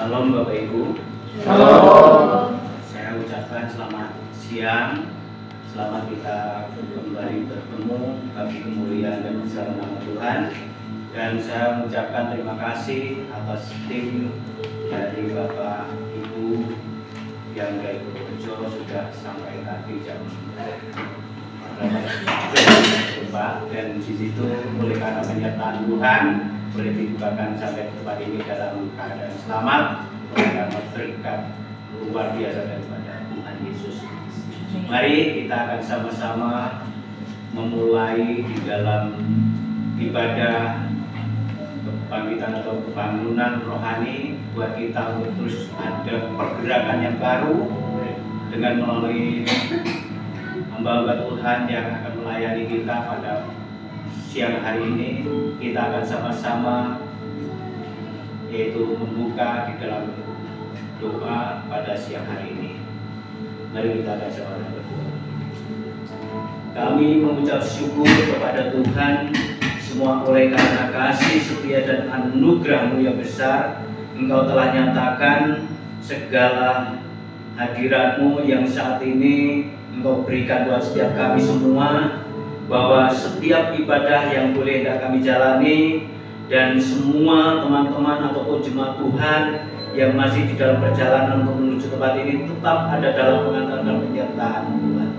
Salam Bapak Ibu. Shalom. Saya ucapkan selamat siang. Selamat kita kembali bertemu bagi kemuliaan dan besar nama Tuhan. Dan saya mengucapkan terima kasih atas tim dari Bapak Ibu yang dari Purworejo sudah sampai tadi jam Pak, dan di situ oleh karena penyertaan Tuhan boleh dibukakan sampai tempat ini dalam keadaan selamat oleh karena berkat luar biasa daripada Tuhan Yesus. Mari kita akan sama-sama memulai di dalam ibadah kebangkitan atau kebangunan rohani buat kita untuk terus ada pergerakan yang baru dengan melalui hamba-hamba Tuhan yang akan melayani kita pada siang hari ini. Kita akan sama-sama yaitu membuka di dalam doa pada siang hari ini. Mari kita akan sama-sama berdoa. Kami mengucap syukur kepada Tuhan semua oleh karena kasih setia dan anugerah-Mu yang besar. Engkau telah nyatakan segala hadirat-Mu yang saat ini Engkau berikan buat setiap kami semua, bahwa setiap ibadah yang boleh hendak kami jalani dan semua teman-teman ataupun jemaat Tuhan yang masih di dalam perjalanan untuk menuju tempat ini tetap ada dalam pengantaran dan penyertaan Tuhan.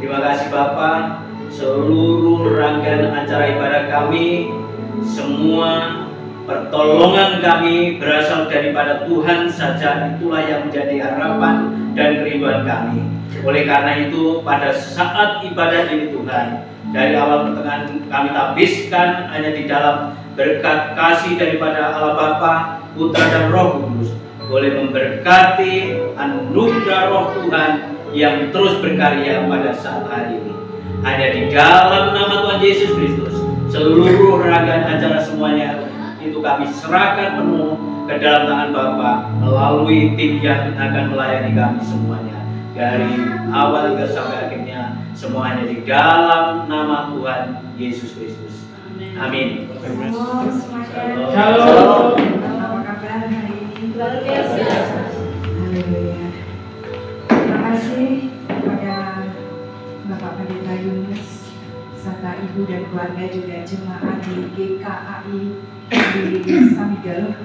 Terima kasih Bapa. Seluruh rangkaian acara ibadah kami, semua pertolongan kami berasal daripada Tuhan saja. Itulah yang menjadi harapan dan kerinduan kami. Oleh karena itu pada saat ibadah ini Tuhan, dari awal pertengahan kami habiskan hanya di dalam berkat kasih daripada Allah Bapa, Putra dan Roh Kudus, boleh memberkati anugerah Roh Tuhan yang terus berkarya pada saat hari ini. Hanya di dalam nama Tuhan Yesus Kristus, seluruh rangkaian acara semuanya itu kami serahkan penuh ke dalam tangan Bapa melalui tim yang akan melayani kami semuanya. Dari awal hingga sampai akhirnya semuanya di dalam nama Tuhan Yesus Kristus. Amin. Shalom. Apa kabar hari ini? Luar biasa. Haleluya. Terima kasih kepada Bapak Pendeta Yunus serta Ibu dan keluarga juga jemaat di GKAI di Samigel.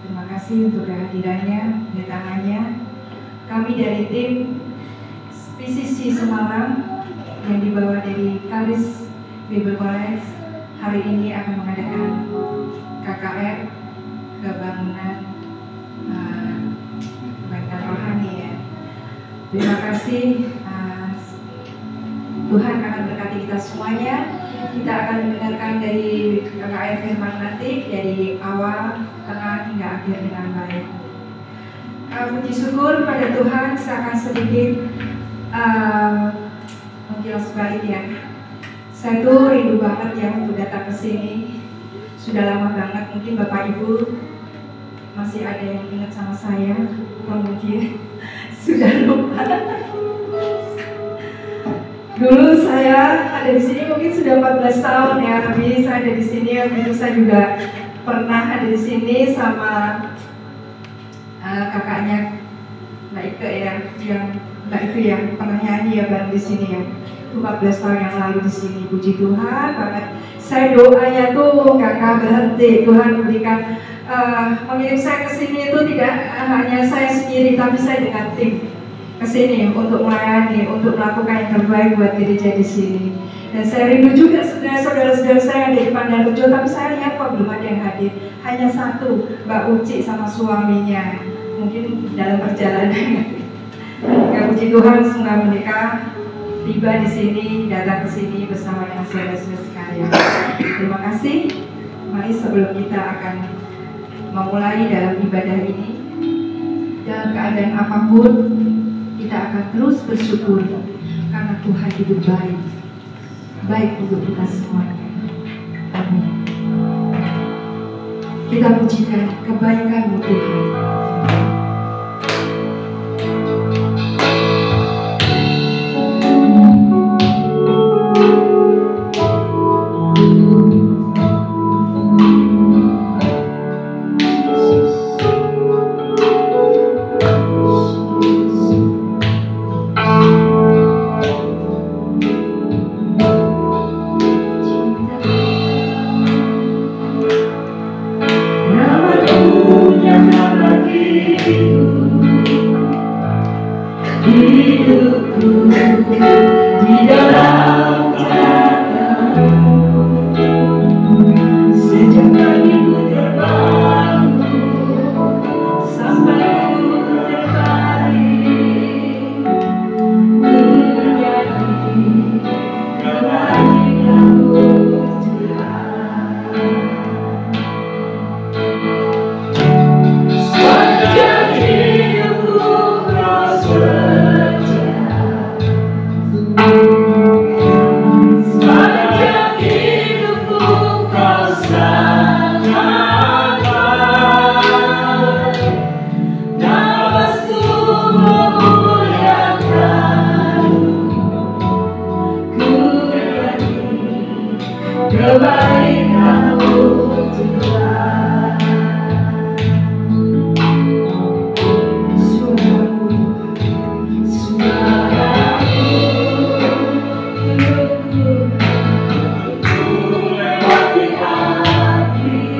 Terima kasih untuk kehadirannya, kedatangannya. Kami dari tim PCC Semarang yang dibawa dari Kalis Bible College hari ini akan mengadakan KKR kebangunan rohani ya. Terima kasih. Tuhan akan berkati kita semuanya. Kita akan mendengarkan dari KKR firman nanti dari awal, tengah hingga akhir dengan baik. Puji syukur pada Tuhan. Saya akan sedikit mengkilas balik ya. Saya tuh rindu banget ya untuk datang ke sini. Sudah lama banget, mungkin Bapak Ibu masih ada yang ingat sama saya, mungkin sudah lupa. Dulu saya ada di sini mungkin sudah 14 tahun ya, tapi saya ada di sini. Dulu saya juga pernah ada di sini sama kakaknya Mbak Ike ya, yang Mbak Ike yang pernah nyanyi ya bareng di sini ya. 14 tahun yang lalu di sini. Puji Tuhan banget. Saya doanya tuh kakak berhenti. Tuhan berikan mengirim saya ke sini itu tidak hanya saya sendiri, tapi saya dengan tim ke sini untuk melayani, untuk melakukan yang terbaik buat gereja di sini. Dan saya rindu juga sebenarnya saudara-saudara saya dari Pandarejo, tapi saya lihat kok belum ada yang hadir. Hanya satu, Mbak Uci sama suaminya. Mungkin dalam perjalanan. Ya puji Tuhan, semoga mereka tiba di sini, datang ke sini bersama dengan saudara-saudara sekalian. Terima kasih. Mari sebelum kita akan memulai dalam ibadah ini, dalam keadaan apapun, kita akan terus bersyukur karena Tuhan hidup baik untuk kita semuanya. Amin. Kita pujikan kebaikan-Mu Tuhan. kebaikan-Mu Tuhan. Suaramu, suaramu untukku melewati hati,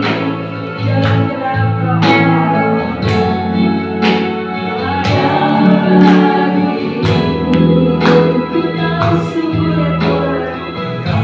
jalan terang Kau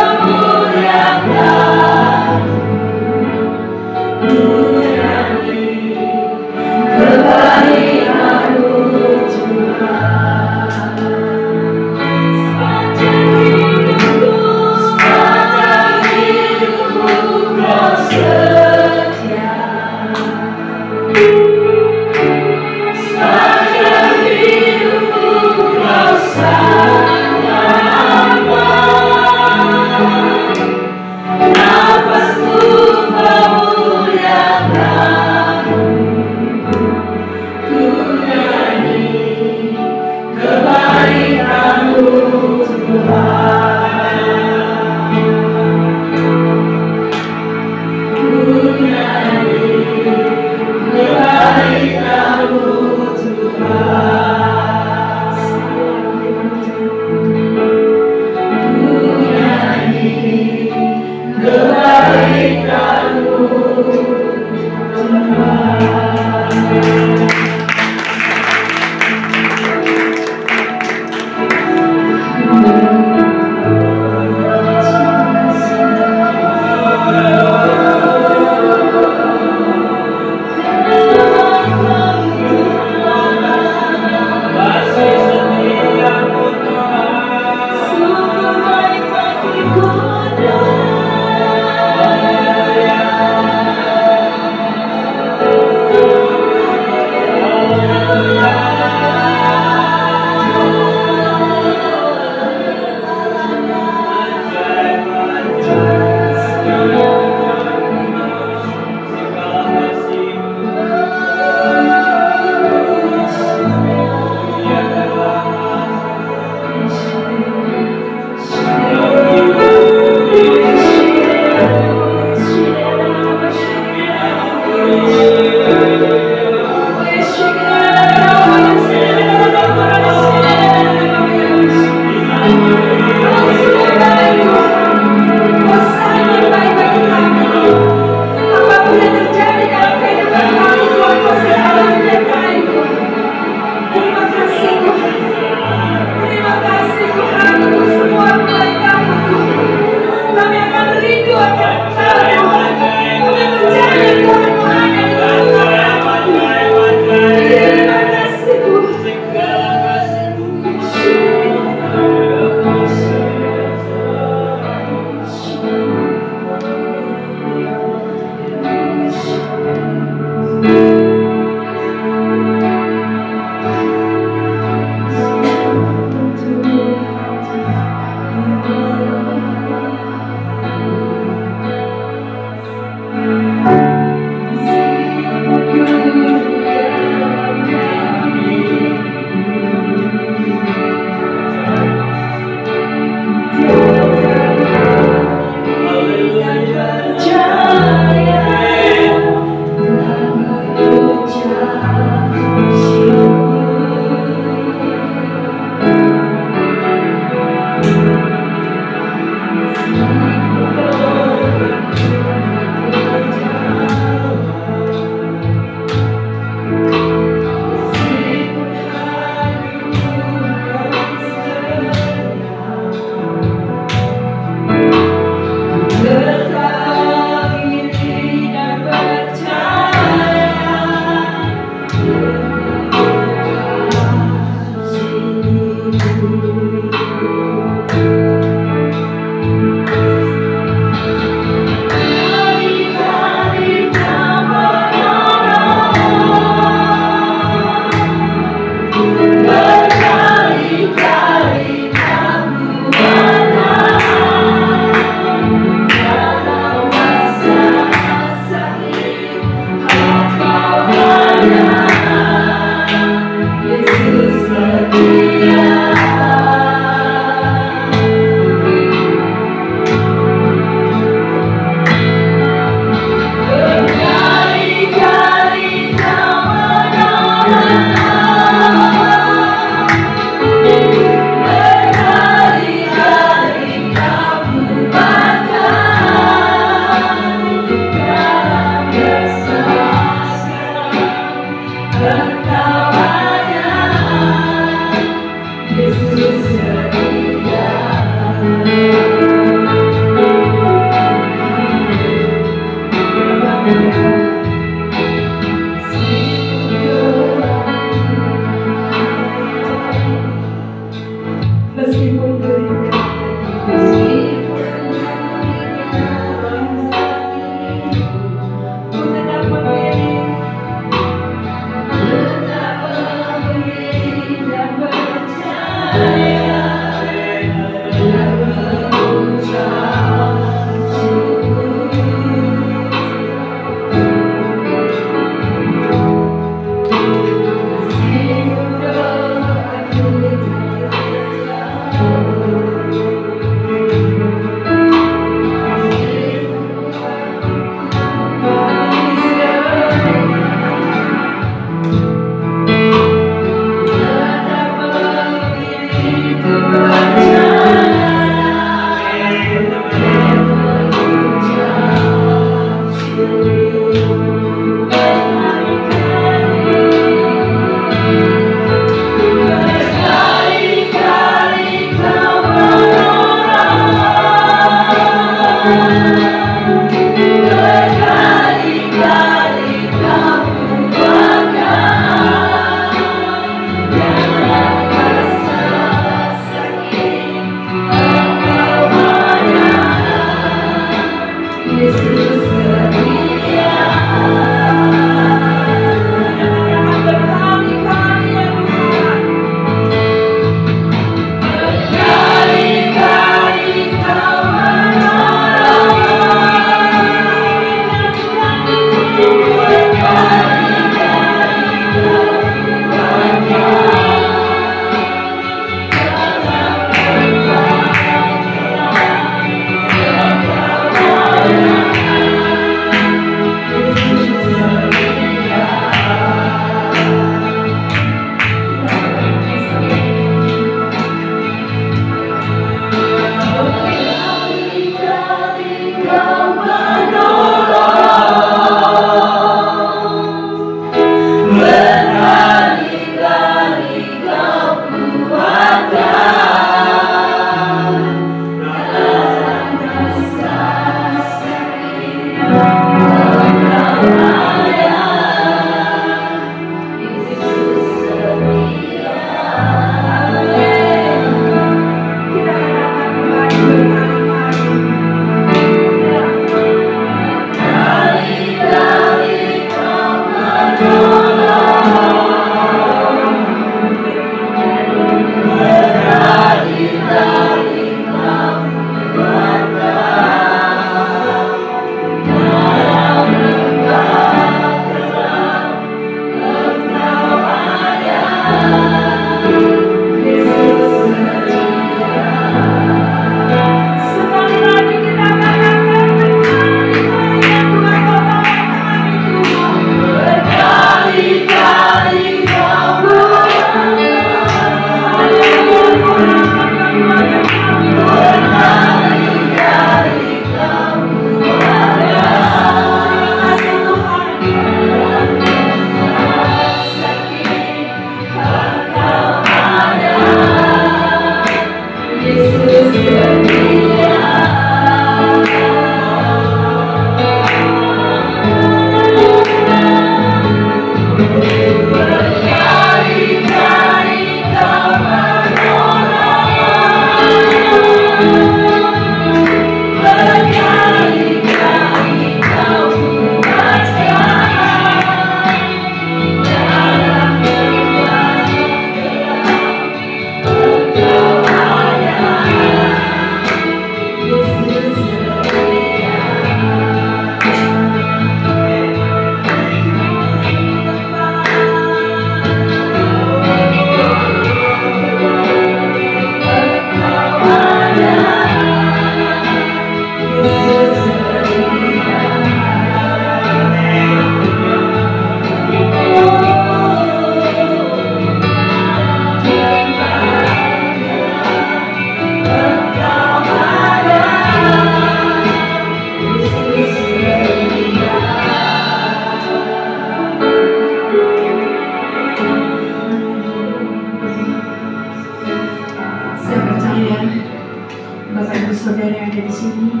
Bapak Ibu Saudara yang ada di sini,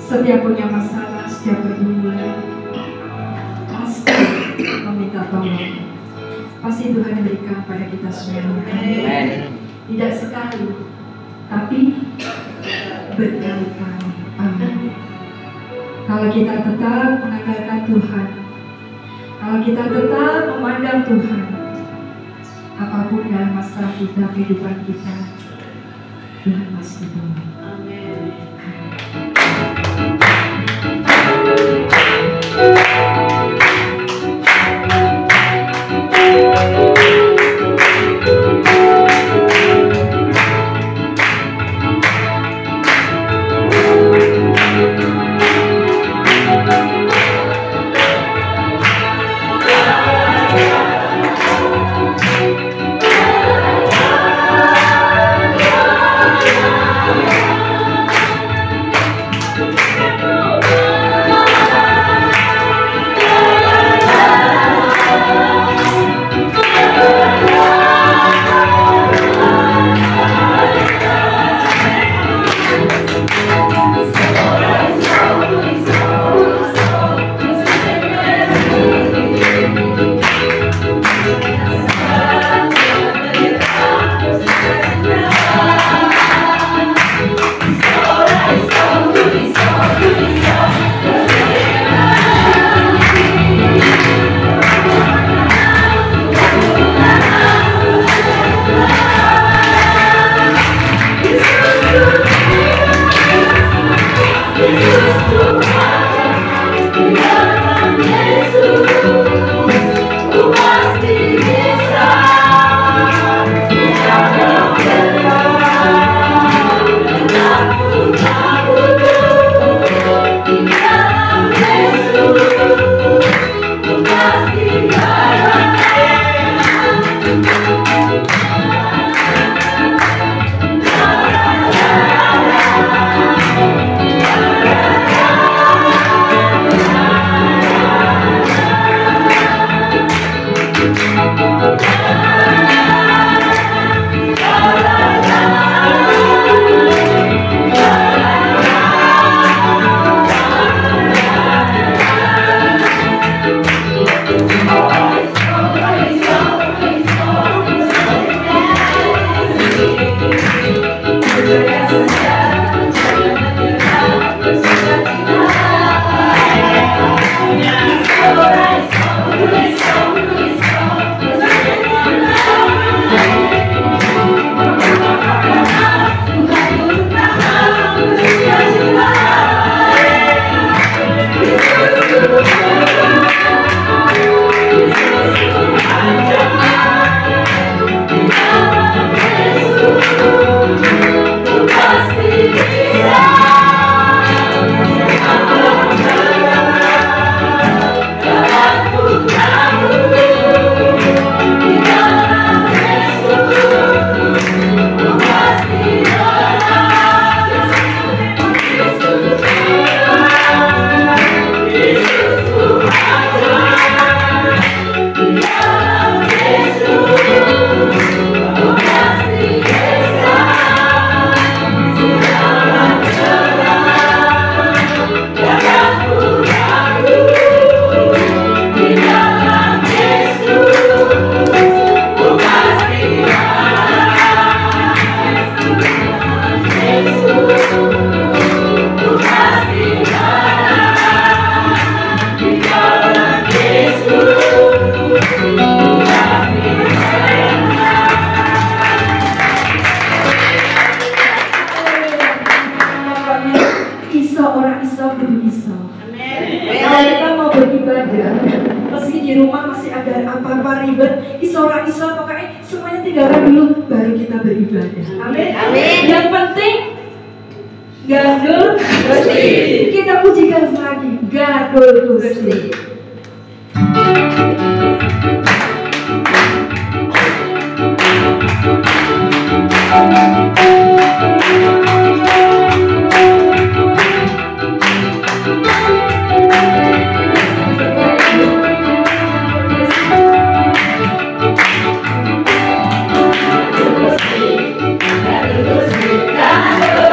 setiap punya masalah, setiap pergumulan, pasti meminta tolong. Pasti Tuhan berikan pada kita semua. Tidak sekali, tapi berkali-kali. Amin. Kalau kita tetap mengandalkan Tuhan, kalau kita tetap memandang Tuhan, apapun dalam masa kita, kehidupan kita, Tuhan pasti tolong. Terus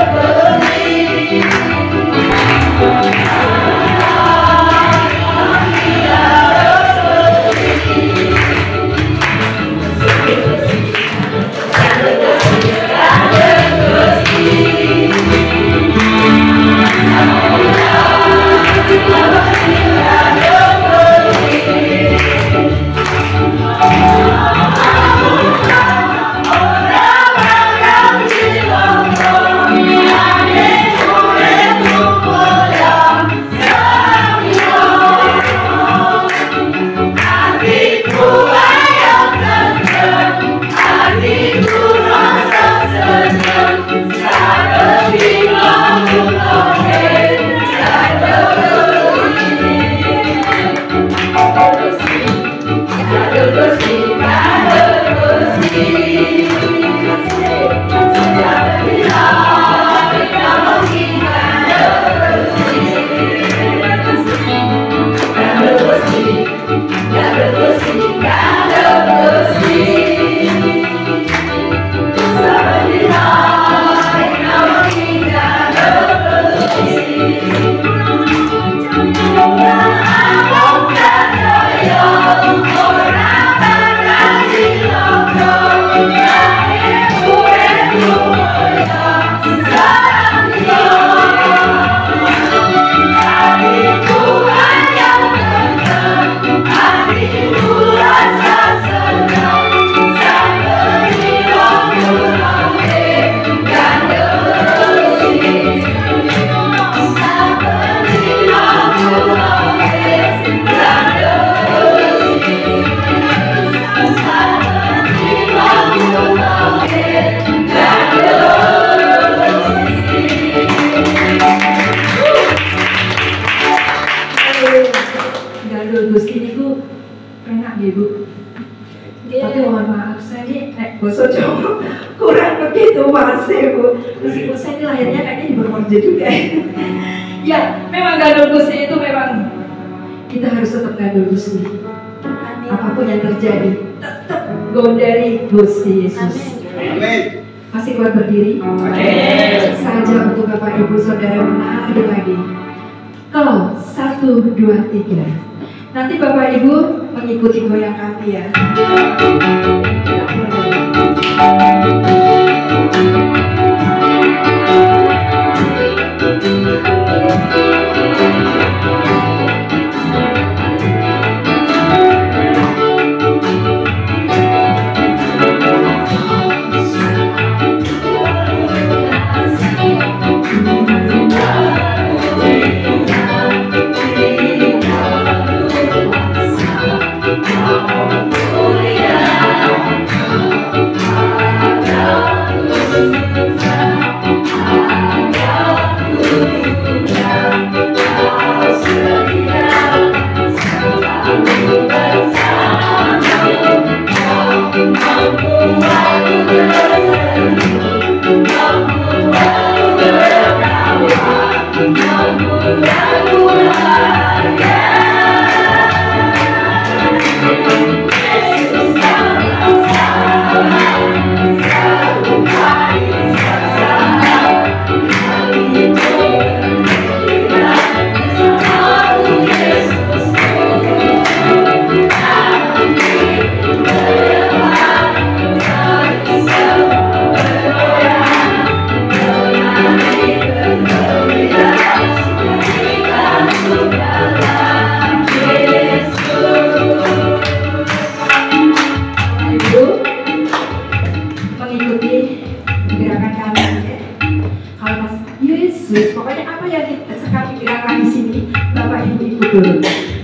Ibu. Tapi mohon maaf, saya ini bosok Jawa kurang begitu masih Bu. Meskipun saya ini lahirnya kayaknya di Purworejo juga. Ya, memang gandul Gusti itu memang kita harus tetap gandul Gusti. Apapun yang terjadi, tetap gondari Gusti Yesus. Amin. Masih kuat berdiri? Saja untuk Bapak Ibu Saudara menari lagi. Kalau 1, 2, 3. Nanti Bapak Ibu mengikuti goyang kaki ya.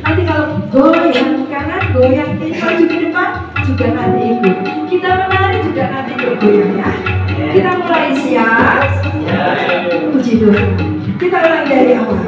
Nanti kalau goyang kanan, goyang kiri, maju ke depan juga nanti ikut. Kita menari juga nanti bergoyang ya. Kita mulai siap. Puji Tuhan. Kita ulang dari awal.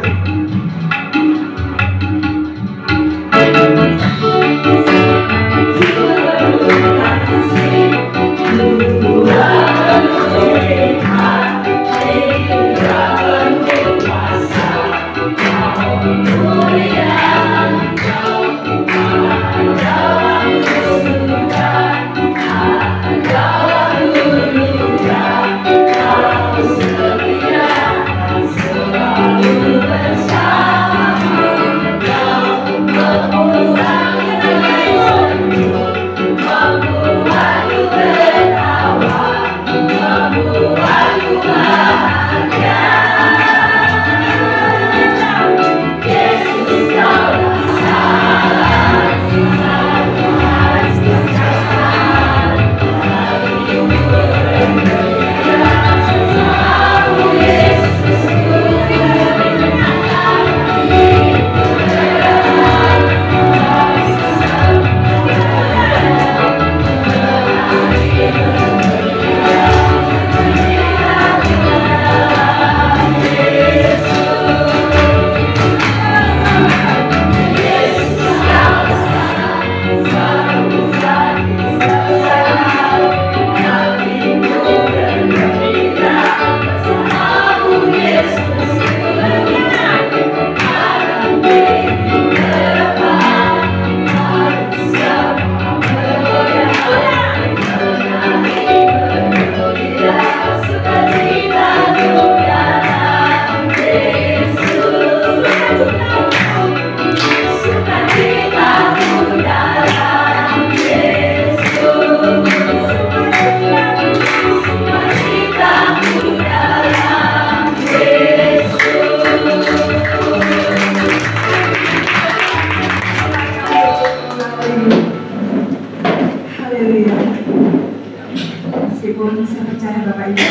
Meskipun saya percaya Bapak Ibu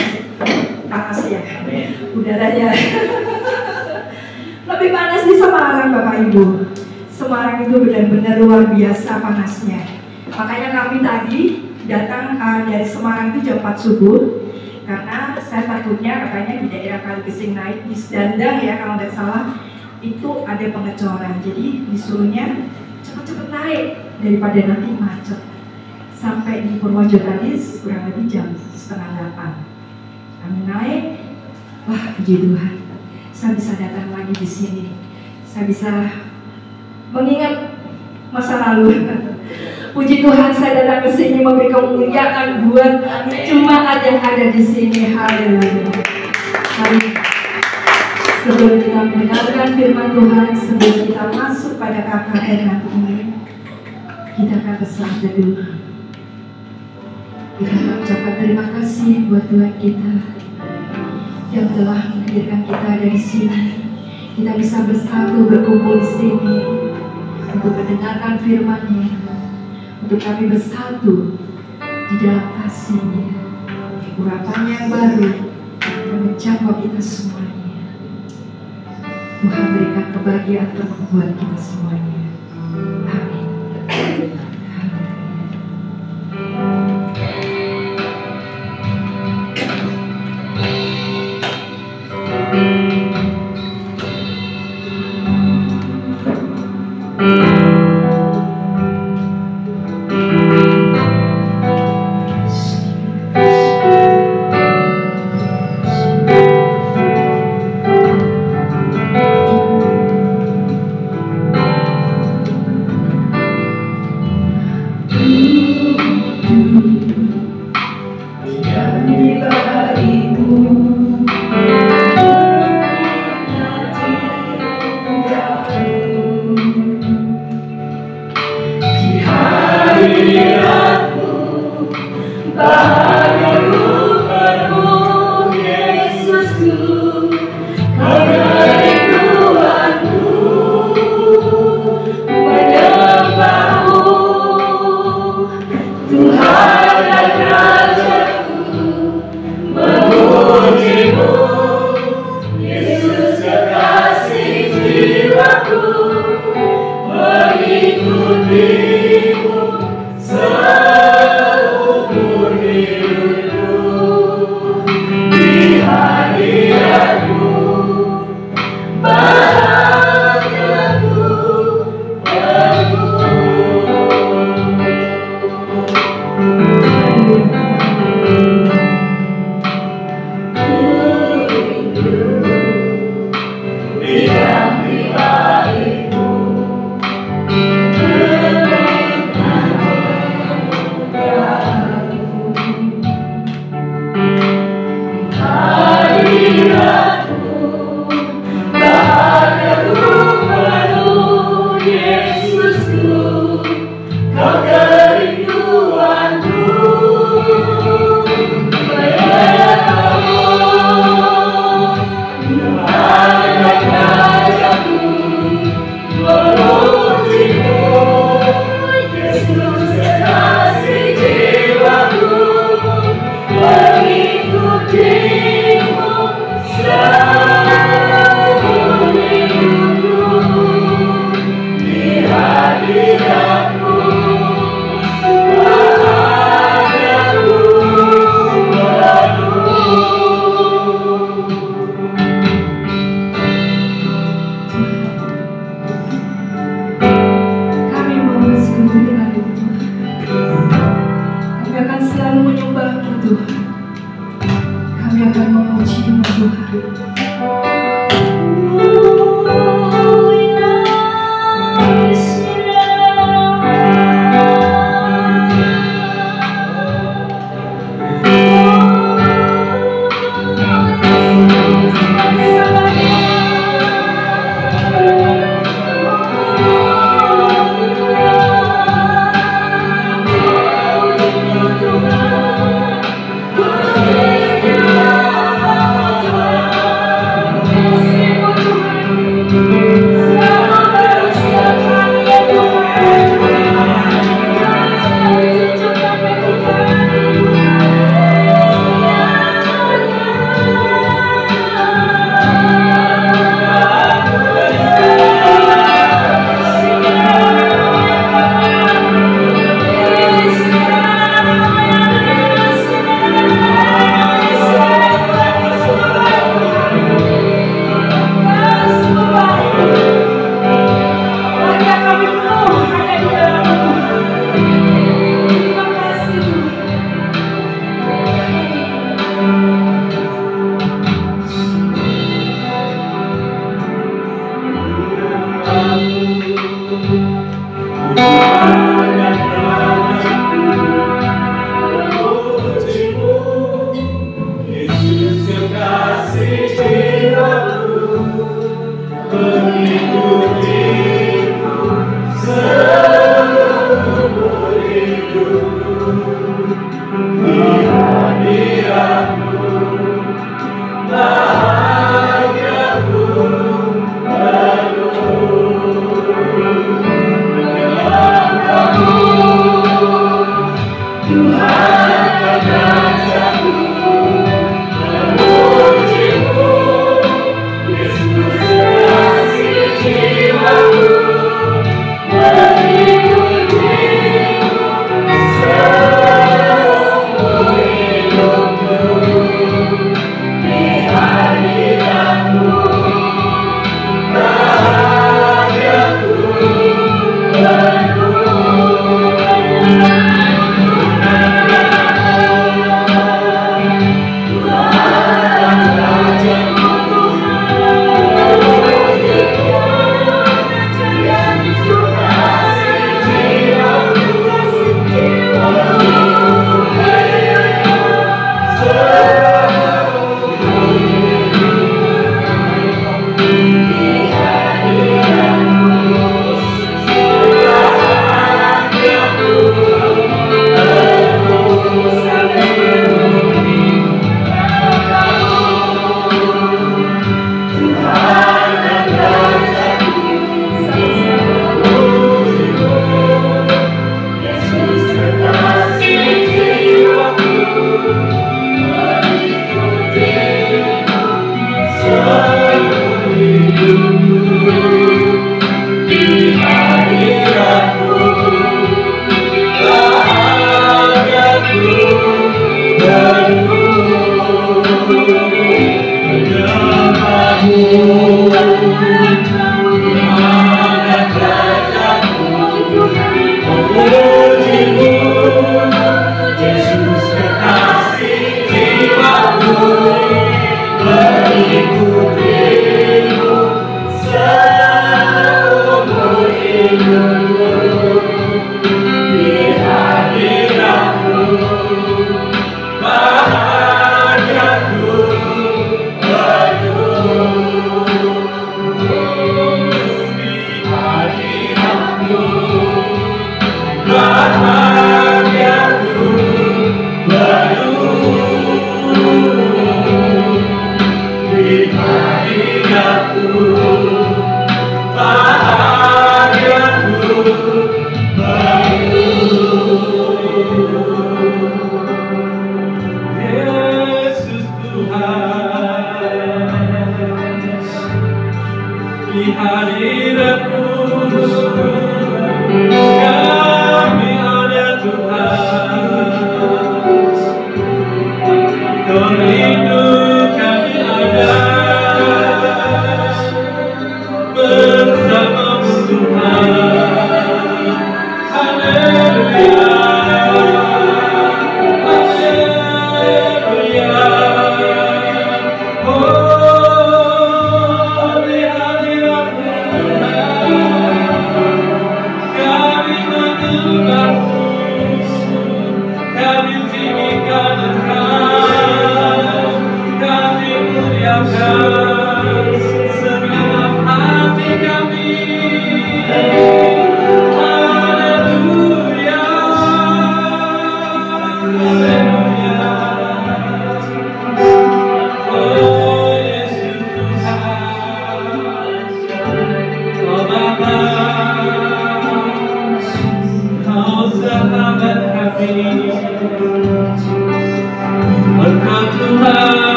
panas ya udaranya. Lebih panas di Semarang Bapak Ibu. Semarang itu benar-benar luar biasa panasnya. Makanya kami tadi datang dari Semarang itu jam 4 subuh. Karena saya takutnya katanya di daerah Kaligesing naik di Dandang ya kalau nggak salah itu ada pengecoran. Jadi disuruhnya cepet-cepet cepat naik daripada nanti macet. Sampai di Purworejo tadi kurang lebih jam 7:30. Kami naik, wah puji Tuhan, saya bisa datang lagi di sini. Saya bisa mengingat masa lalu. Puji Tuhan, saya datang ke sini memberi kemuliaan buat jemaat yang ada di sini. Haleluya. Mari, sebelum kita mendengarkan firman Tuhan, sebelum kita masuk pada KKR nanti ini, kita akan berserah dulu. Kita mengucapkan terima kasih buat Tuhan kita yang telah menghadirkan kita dari sini. Kita bisa bersatu berkumpul di sini untuk mendengarkan firman-Nya, untuk kami bersatu di dalam kasih-Nya, urapan yang baru yang menjangkau kita semuanya. Tuhan berikan kebahagiaan buat kita semuanya. Amin.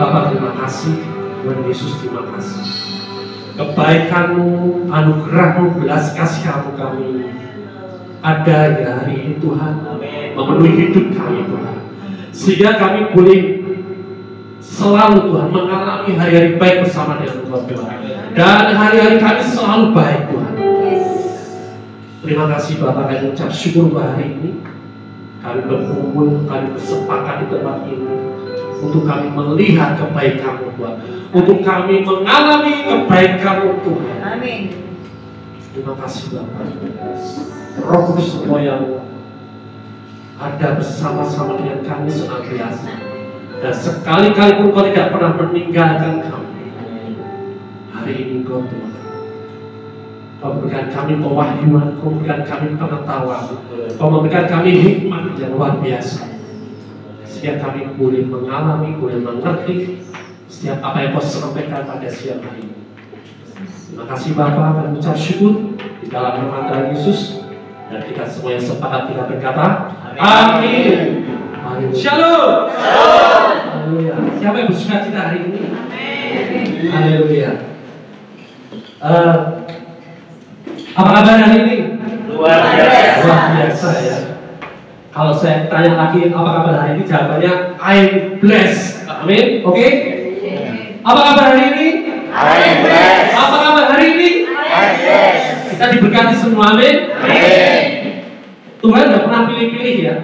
Bapa, terima kasih. Tuhan Yesus, terima kasih. Kebaikan-Mu, anugerah-Mu, belas kasihan-Mu kami ada ya hari ini Tuhan, memenuhi hidup kami Tuhan, sehingga kami boleh selalu Tuhan mengalami hari-hari baik bersama dengan Tuhan, dan hari-hari kami selalu baik Tuhan. Terima kasih Bapak, kami ucap syukur hari ini kami berkumpul, kami bersepakat di tempat ini untuk kami melihat kebaikan-Mu Tuhan, untuk kami mengalami kebaikan-Mu Tuhan. Amin. Terima kasih Bapak. Roh Kudus semua yang ada bersama-sama dengan kami senantiasa. Dan sekali-kali pun Kau tidak pernah meninggalkan kami. Hari ini Kau Tuhan, Kau berikan kami pewahyuan, Kau berikan kami pengetahuan, Kau memberikan kami hikmat yang luar biasa, sehingga kami boleh mengalami, boleh mengerti setiap apa yang Kau sampaikan pada siang hari ini. Terima kasih Bapa, kami ucap syukur di dalam nama Tuhan Yesus, dan kita semua yang sepakat kita berkata, Amin. Shalom. Haleluya. Siapa yang bersuka cita hari ini? Haleluya. Apa kabar hari ini? Luar biasa. Luar biasa ya. Kalau saya tanya lagi apa kabar hari ini, jawabannya I'm blessed. Amin. Oke? Apa kabar hari ini? I'm blessed. Apa kabar hari ini? I'm blessed. Kita diberkati semua, amin. Amin. Tuhan tidak pernah pilih-pilih ya.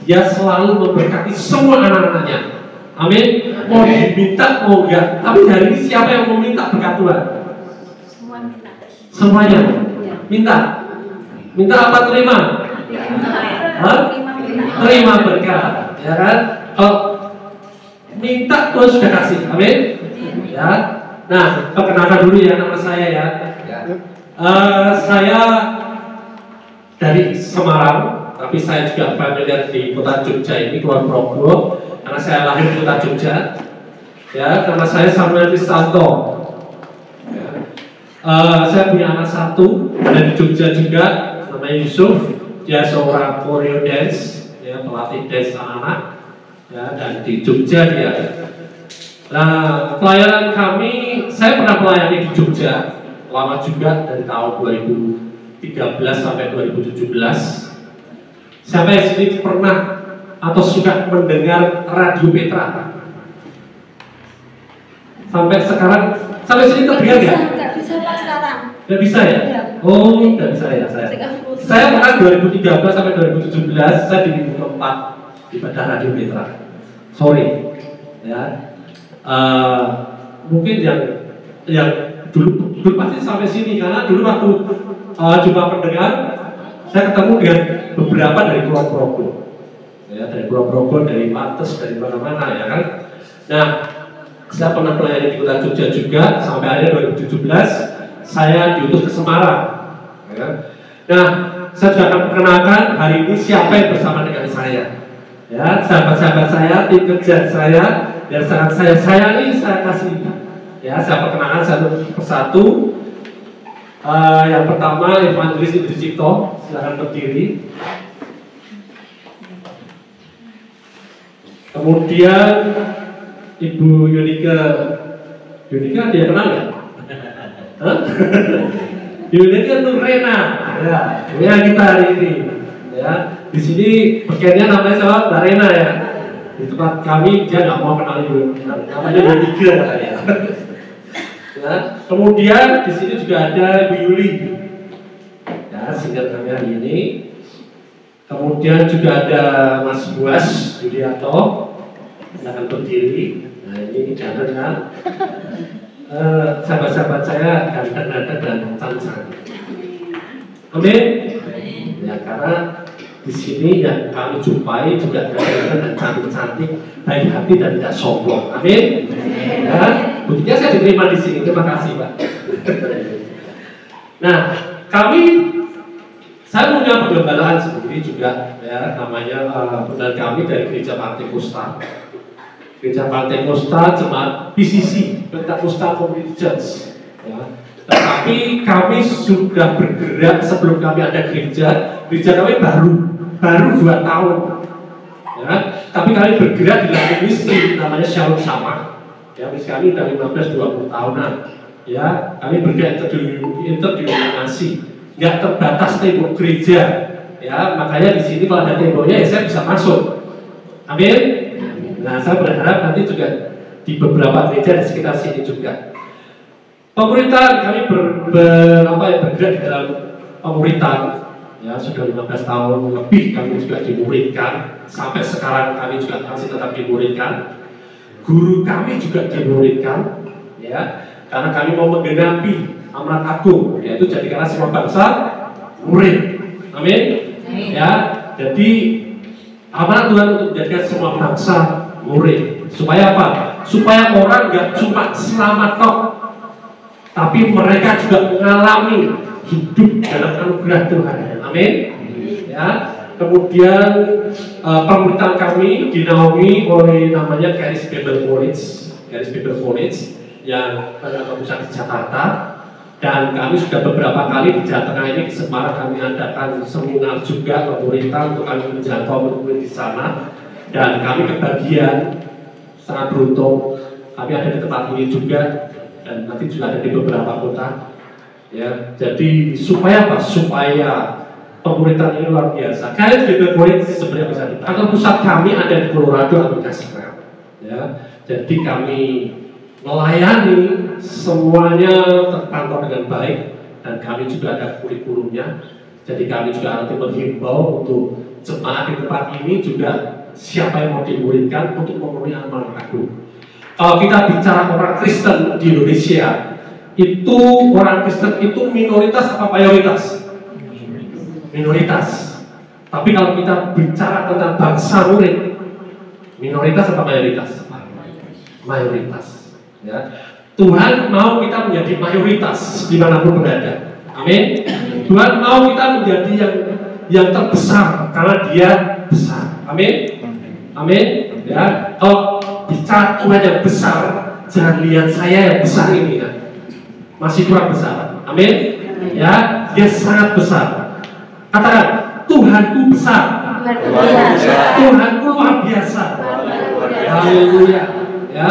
Dia selalu memberkati semua anak-anaknya. Amin. Mau diminta, mau enggak. Tapi hari ini siapa yang mau minta berkat Tuhan? Semua minta. Semuanya minta. Minta apa terima? Hah? Terima berkat, ya kan? Kalau minta Tuhan sudah kasih, amin. Ya. Nah, perkenalkan dulu ya nama saya ya. Saya dari Semarang, tapi saya juga familiar di kota Jogja ini, Kulon Progo, karena saya lahir di kota Jogja. Ya, karena saya Samuel Kristanto. Ya. Saya punya anak satu dari Jogja juga, namanya Yusuf. Dia seorang choreo dance, ya, pelatih dance anak-anak, ya, dan di Jogja dia. Nah, pelayanan kami, saya pernah melayani di Jogja lama juga dari tahun 2013 sampai 2017. Siapa yang sini pernah atau suka mendengar Radio Petra? Sampai sekarang, sampai sini terdengar ya? Nggak bisa Pak sekarang. Nggak bisa ya? Ya. Oh, nggak bisa ya saya. Saya pernah 2013 sampai 2017 saya di minggu keempat ibadah Radio Petra. Sorry, ya. Mungkin yang dulu pasti sampai sini karena dulu waktu jumpa pendengar saya ketemu dengan beberapa dari Kulon Progo, ya, dari Kulon Progo, dari Pates, dari mana-mana ya kan. Nah, saya pernah melayani di kota Jogja juga sampai akhirnya 2017 saya diutus ke Semarang. Ya. Nah, saya juga akan perkenalkan hari ini siapa yang bersama dengan saya. Ya, sahabat-sahabat saya, tim kerja saya, yang sangat saya sayangi, saya kasih. Ya, saya perkenalkan satu persatu. Yang pertama Evangelis Idris Cipto, silakan berdiri. Kemudian Ibu Yunika, dia kenal nggak? Yunika Nurena, ya kita hari ini. Ya, di sini bagiannya namanya siapa? Mbak Rena ya. Di tempat kami dia nggak mau kenal Ibu, namanya Yunika katanya. Ya, kemudian di sini juga ada Bu Yuli, ya singkat kami hari ini. Kemudian juga ada Mas Buas Yulianto, silakan berdiri. Nah ini jangan kan, sahabat-sahabat saya ganteng-ganteng dan cantik. Amin. Ya karena di sini yang kami jumpai juga ganteng dan cantik-cantik, baik hati dan tidak sombong. Amin. Ya, buktinya saya diterima di sini. Terima kasih, Pak. Nah, saya punya pergembalaan sendiri juga, ya, namanya benar kami dari Gereja Pantekosta. Gereja Pantekosta Jemaat PCC, Pantekosta Community Church. Ya. Tetapi kami sudah bergerak sebelum kami ada gereja kami baru 2 tahun. Ya, tapi kami bergerak di dalam misi namanya Shalom Sama. Ya, misi kami sudah 15-20 tahunan. Ya, kami bergerak interdenominasi, nggak terbatas tembok gereja. Ya, makanya di sini kalau ada temboknya ya saya bisa masuk. Amin. Nah, saya berharap nanti juga di beberapa gereja di sekitar sini juga. Pemerintah kami bergerak di dalam pemerintahan. Ya, sudah 15 tahun lebih kami juga dimuridkan. Sampai sekarang kami juga masih tetap dimuridkan. Guru kami juga dimuridkan, ya, karena kami mau menggenapi amanat agung, yaitu jadikanlah semua bangsa murid. Amin. Ya, jadi Amanat Tuhan untuk menjadikan semua bangsa murid. Supaya apa? Supaya orang nggak cuma selamat tok, tapi mereka juga mengalami hidup dalam anugerah Tuhan. Amin. Ya. Kemudian pemerintahan kami dinaungi oleh namanya Charis Bible College yang ada pusat di Jakarta. Dan kami sudah beberapa kali di Jawa Tengah ini, di Semarang kami adakan seminar juga pemerintah untuk kami menjangkau murid di sana. Dan kami kebagian, sangat beruntung kami ada di tempat ini juga, dan nanti juga ada di beberapa kota. Ya, jadi supaya apa? Supaya pemerintahan ini luar biasa. Kalian juga boleh sebenarnya bisa kita. Kantor pusat kami ada di Colorado, Amerika Serikat. Ya, jadi kami melayani semuanya terpantau dengan baik, dan kami juga ada kurikulumnya. Jadi kami juga nanti menghimbau untuk jemaat di tempat ini juga siapa yang mau dimuridkan untuk memenuhi amanat agung. Kalau kita bicara orang Kristen di Indonesia, itu orang Kristen itu minoritas apa mayoritas? Minoritas. Tapi kalau kita bicara tentang bangsa murid, minoritas apa mayoritas? Mayoritas. Ya. Tuhan mau kita menjadi mayoritas dimanapun berada. Amin. Tuhan mau kita menjadi yang terbesar karena Dia besar. Amin. Amin. Ya. Kalau bicara Tuhan yang besar, jangan lihat saya yang besar ini ya. Masih kurang besar. Amin. Ya, Dia sangat besar. Katakan, Tuhanku besar. Tuhanku luar biasa. Haleluya. Ya.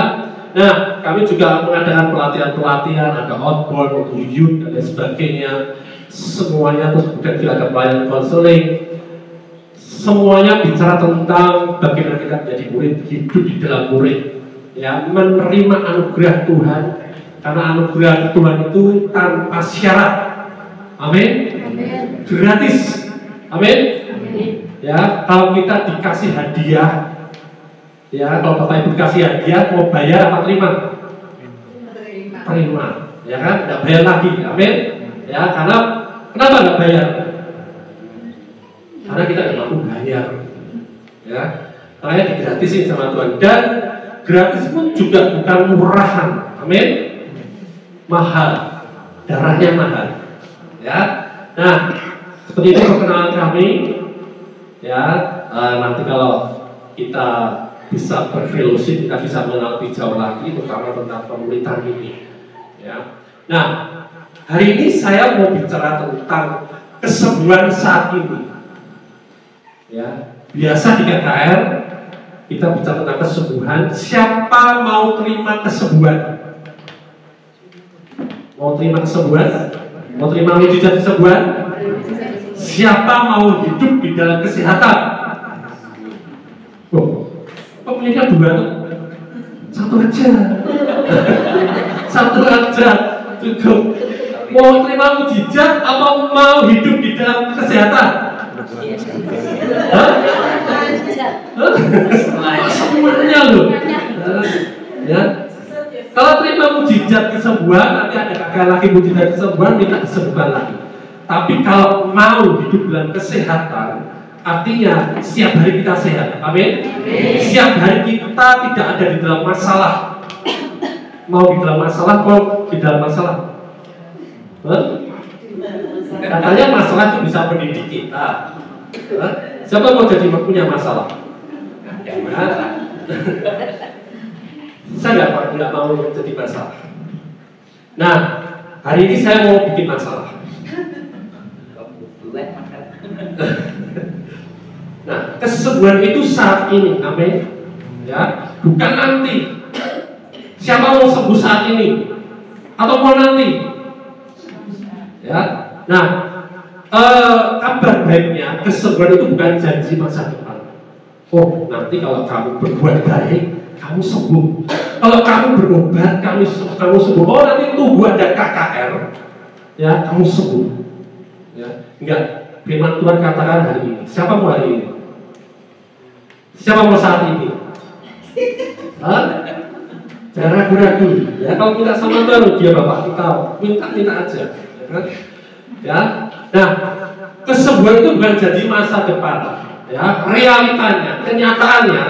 Nah, kami juga mengadakan pelatihan-pelatihan, ada outbound untuk youth dan lain sebagainya. Semuanya, terus kemudian kita ada pelayanan konseling. Semuanya bicara tentang bagaimana kita menjadi murid, hidup di dalam murid, ya, menerima anugerah Tuhan, karena anugerah Tuhan itu tanpa syarat. Amin. Gratis. Amin. Ya, kalau kita dikasih hadiah. Ya, kalau Bapak Ibu kasih hadiah, mau bayar apa terima? Terima, ya kan? Nggak bayar lagi, amin? Ya, karena kenapa nggak bayar? Karena kita nggak mampu bayar, ya. Makanya digratisin sama Tuhan. Dan gratis pun juga bukan murahan, amin? Mahal, darahnya mahal, ya. Nah, seperti itu perkenalan kami, ya. Nanti kalau kita bisa berfellowship, kita bisa mengenal lebih jauh lagi terutama tentang pemerintahan ini. Ya. Nah, hari ini saya mau bicara tentang kesembuhan saat ini. Ya, biasa di KKR kita bicara tentang kesembuhan. Siapa mau terima kesembuhan? Mau terima kesembuhan? Mau terima mujizat kesembuhan? Siapa mau hidup di dalam kesehatan? Kok punya dua tuh? Satu aja. Satu aja. Cukup. Mau terima mujizat atau mau hidup di dalam kesehatan? Semuanya loh. Ya. Kalau terima mujizat kesembuhan, nanti ada gagal lagi mujizat kesembuhan, minta kesembuhan lagi. Tapi kalau mau hidup dalam kesehatan, artinya setiap hari kita sehat, amin. Setiap hari kita tidak ada di dalam masalah. Mau di dalam masalah, kok di dalam masalah? Katanya masalah itu bisa mendidik kita. Siapa mau jadi punya masalah? Saya nggak mau jadi masalah. Nah, hari ini saya mau bikin masalah. Nah, kesembuhan itu saat ini, amin. Ya, bukan nanti. Siapa mau sembuh saat ini? Atau mau nanti? Ya. Nah, kabar baiknya kesembuhan itu bukan janji masa depan. Oh, nanti kalau kamu berbuat baik, kamu sembuh. Kalau kamu berobat, kamu sembuh. Oh, nanti tunggu ada KKR, ya, kamu sembuh. Ya, enggak. Firman Tuhan katakan hari ini. Siapa mau hari ini? Siapa mau saat ini? Jangan ragu-ragu. Ya, kalau kita sama baru dia Bapak kita minta aja. Ya kan? Ya. Nah, kesembuhan itu bukan jadi masa depan. ya, realitanya, kenyataannya,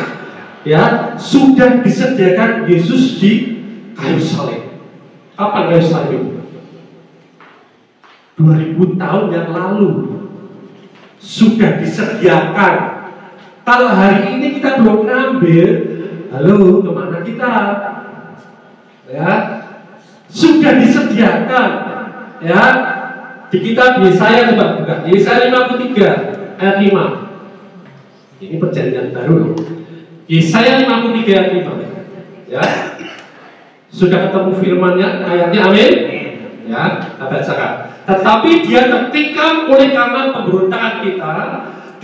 ya, sudah disediakan Yesus di kayu salib. Kapan kayu salib itu? 2000 tahun yang lalu sudah disediakan. Kalau hari ini kita belum ngambil, halo, kemana kita? Ya, sudah disediakan. Ya, di kitab Yesaya, coba buka Yesaya 53 ayat 5. Ini perjanjian baru. Yesaya 53 ayat 5. Ya, sudah ketemu firmannya, ayatnya, amin. Ya, kita bacakan. Tetapi dia tertikam oleh karena pemberontakan kita,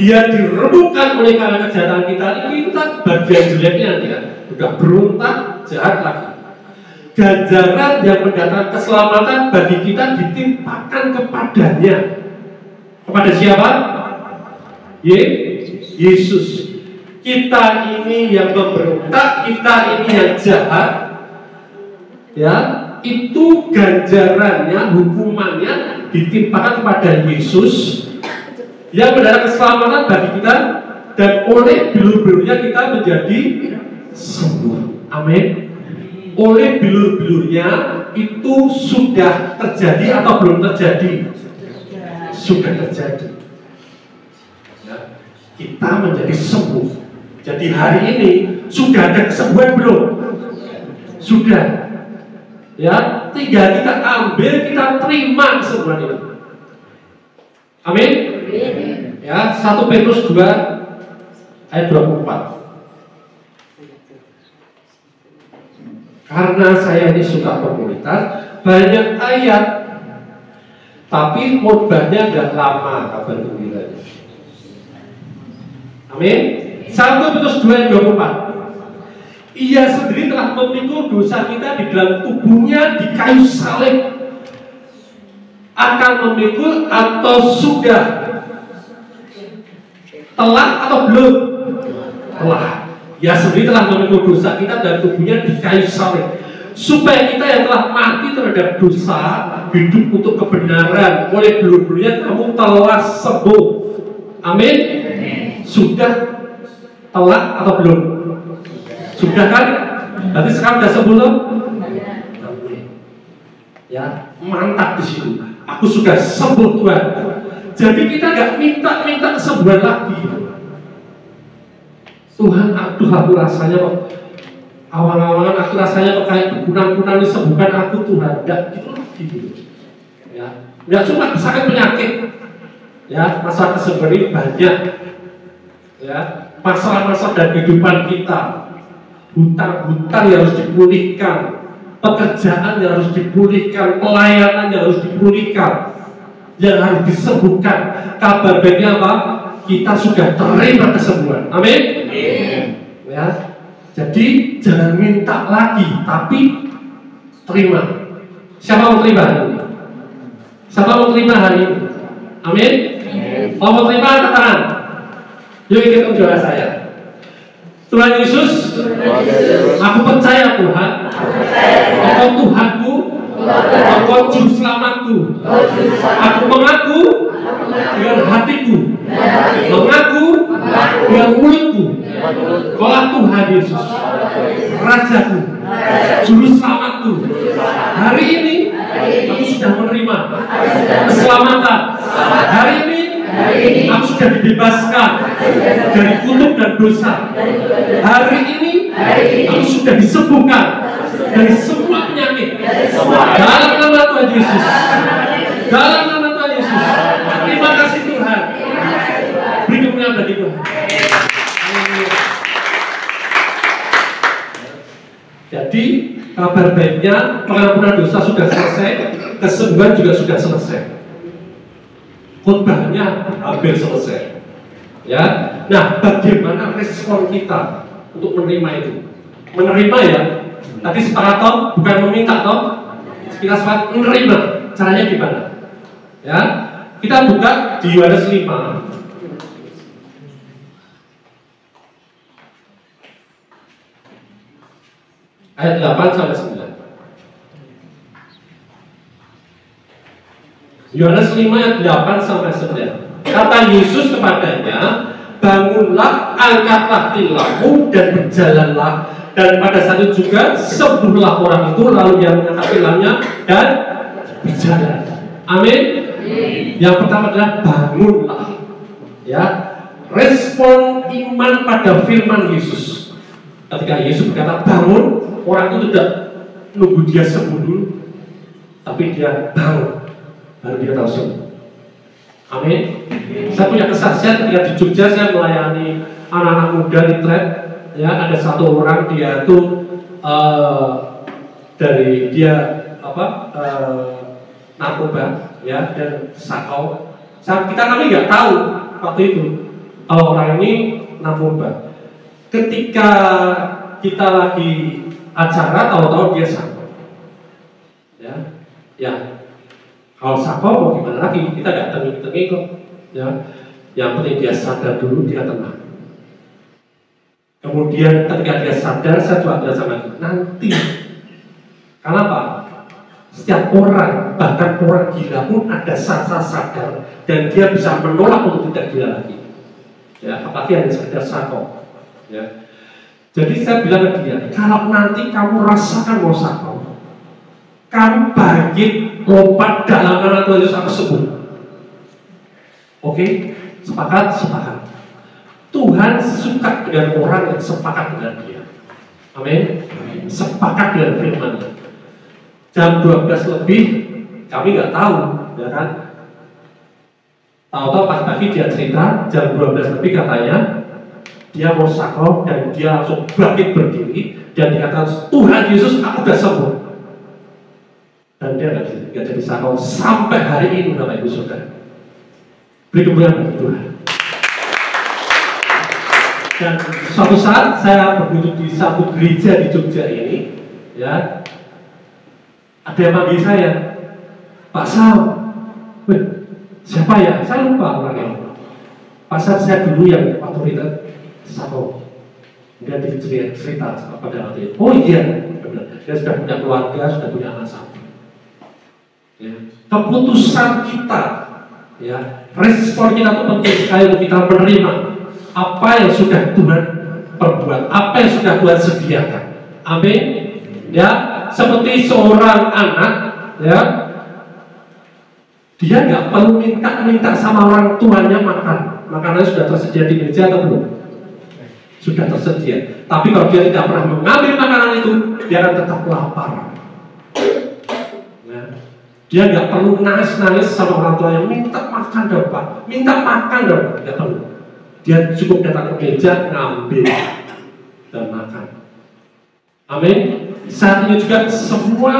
dia diremukkan oleh karena kejahatan kita. Ini kita bagian jeleknya ya, udah berontak, jahat lagi. Ganjaran yang mendatangkan keselamatan bagi kita ditimpakan kepadanya. Kepada siapa? Yesus. Kita ini yang memberontak, kita ini yang jahat, ya, itu ganjarannya, hukumannya ditimpakan kepada Yesus yang mendatangkan keselamatan bagi kita, dan oleh bilur-bilurnya kita menjadi sembuh. Amin. Oleh bilur-bilurnya itu sudah terjadi atau belum terjadi? Sudah terjadi. Ya, kita menjadi sembuh. Jadi hari ini sudah ada kesembuhan belum? Sudah. Ya, tinggal kita ambil, kita terima kesembuhan itu. Amin. Ya, 1 Petrus 2 ayat 24. Karena saya ini suka komunitas, banyak ayat, tapi khotbahnya nggak lama, kabar gembiranya. Amin. 1 Petrus 2 ayat 24. Ia sendiri telah memikul dosa kita di dalam tubuhnya di kayu salib. Akan memikul atau sudah? Telah atau belum? Telah. Ia sendiri telah memikul dosa kita dan tubuhnya di kayu salib, supaya kita yang telah mati terhadap dosa hidup untuk kebenaran. Oleh bilur-bilurnya kamu telah sembuh. Amin. Sudah telah atau belum? Sudah kan? Berarti sekarang sudah sembuh loh? Ya, mantap di situ. Aku sudah sembuh Tuhan. Jadi kita nggak minta kesembuhan lagi. Tuhan, aduh aku rasanya kok awal-awalan aku rasanya kok kayak berkunang-kunang, sembuhkan aku Tuhan. Nggak gitu lagi gitu. Ya, nggak cuma sakit penyakit. Ya, masalah kesembuhan ini banyak. Ya, masalah-masalah dari kehidupan kita. Hutang-hutang yang harus dipulihkan, pekerjaan yang harus dipulihkan, pelayanan yang harus dipulihkan, yang harus disembuhkan. Kabar baiknya apa? Kita sudah terima kesembuhan. Amin. Ya, jadi jangan minta lagi, tapi terima. Siapa mau terima hari ini? Siapa mau terima hari ini? Amin. Mau terima, angkat tangan. Yuk ikut doa saya. Tuhan Yesus, aku percaya Tuhan, Engkau Tuhanku, Engkau Juru Selamatku. Aku mengaku dengan hatiku, mengaku dengan mulutku, Kaulah Tuhan Yesus, Rajaku, Juru Selamatku. Hari ini aku sudah menerima keselamatan. Hari ini aku sudah dibebaskan dari kutuk dan dosa. Hari ini aku sudah disembuhkan dari semua penyakit. Dalam nama Tuhan Yesus. Dalam nama Tuhan Yesus. Terima kasih Tuhan. Beri kemuliaan bagi Tuhan. Jadi kabar baiknya pengampunan dosa sudah selesai, kesembuhan juga sudah selesai. Khotbahnya hampir selesai. Ya. Nah, bagaimana respon kita untuk menerima itu? Menerima ya. Tadi sepakat toh, bukan meminta toh. Kita sepakat menerima. Caranya gimana? Ya. Kita buka di Yohanes 5. Ayat 8 sampai 9. Yohanes 5 ayat 8 sampai 9. Kata Yesus kepadanya, bangunlah, angkatlah tilammu dan berjalanlah. Dan pada saat itu juga sembuhlah orang itu, lalu dia mengangkat tilamnya dan berjalan. Amin. Yang pertama adalah bangunlah. Ya, respon iman pada firman Yesus. Ketika Yesus berkata bangun, orang itu tidak nunggu dia sembuh dulu, tapi dia bangun, baru dia tahu sembuh. Amin. Saya punya kesaksian ketika di Jogja saya melayani anak-anak muda di trap. Ya, ada satu orang dia tuh dari dia narkoba, ya, dan sakau. Kami nggak tahu waktu itu kalau orang ini narkoba. Ketika kita lagi acara, tahu-tahu dia sakau. Ya. Kalau sakau mau gimana lagi? Kita nggak tengi-tengi kok. Ya. Yang penting dia sadar dulu, dia tenang. Kemudian ketika dia sadar, saya coba bilang sama dia, nanti. Kenapa? Setiap orang, bahkan orang gila pun ada saat-saat sadar dan dia bisa menolak untuk tidak gila lagi. Ya, apalagi hanya sekedar sakau. Ya. Jadi saya bilang ke dia, kalau nanti kamu rasakan mau sakau, kamu bangkit, lompat dalam nama Tuhan Yesus, aku sembuh. Oke? Sepakat? Sepakat. Tuhan suka dengan orang yang sepakat dengan dia. Amin. Sepakat dengan firman. Jam 12 lebih, kami nggak tahu, ya kan? Tahu-tahu pas pagi dia cerita, jam 12 lebih katanya dia mau sakau dan dia langsung bangkit berdiri dan dikatakan Tuhan Yesus, aku sudah sembuh. Dan dia nggak jadi sakau sampai hari ini, Bapak Ibu Saudara. Beri kemuliaan bagi Tuhan. Dan suatu saat saya berkunjung di satu gereja di Jogja ini, ya, ada yang panggil saya, Pak Sam. Siapa ya? Saya lupa orangnya. Pak Sam, saya dulu yang waktu itu sakau. Dia cerita pada waktu itu. Oh iya, benar. Dia sudah punya keluarga, sudah punya anak satu. Ya. Keputusan kita, ya, respon kita itu penting sekali untuk kita menerima apa yang sudah Tuhan perbuat, apa yang sudah Tuhan sediakan. Amin. Ya, seperti seorang anak, ya, dia nggak perlu minta sama orang tuanya makan. Makanannya sudah tersedia di meja atau belum? Sudah tersedia. Tapi kalau dia tidak pernah mengambil makanan itu, dia akan tetap lapar. Ya. Dia nggak perlu nangis-nangis sama orang tuanya, minta makan dong Pak, minta makan dong, nggak perlu. Dia cukup datang ke meja, ngambil dan makan. Amin. Saat ini juga semua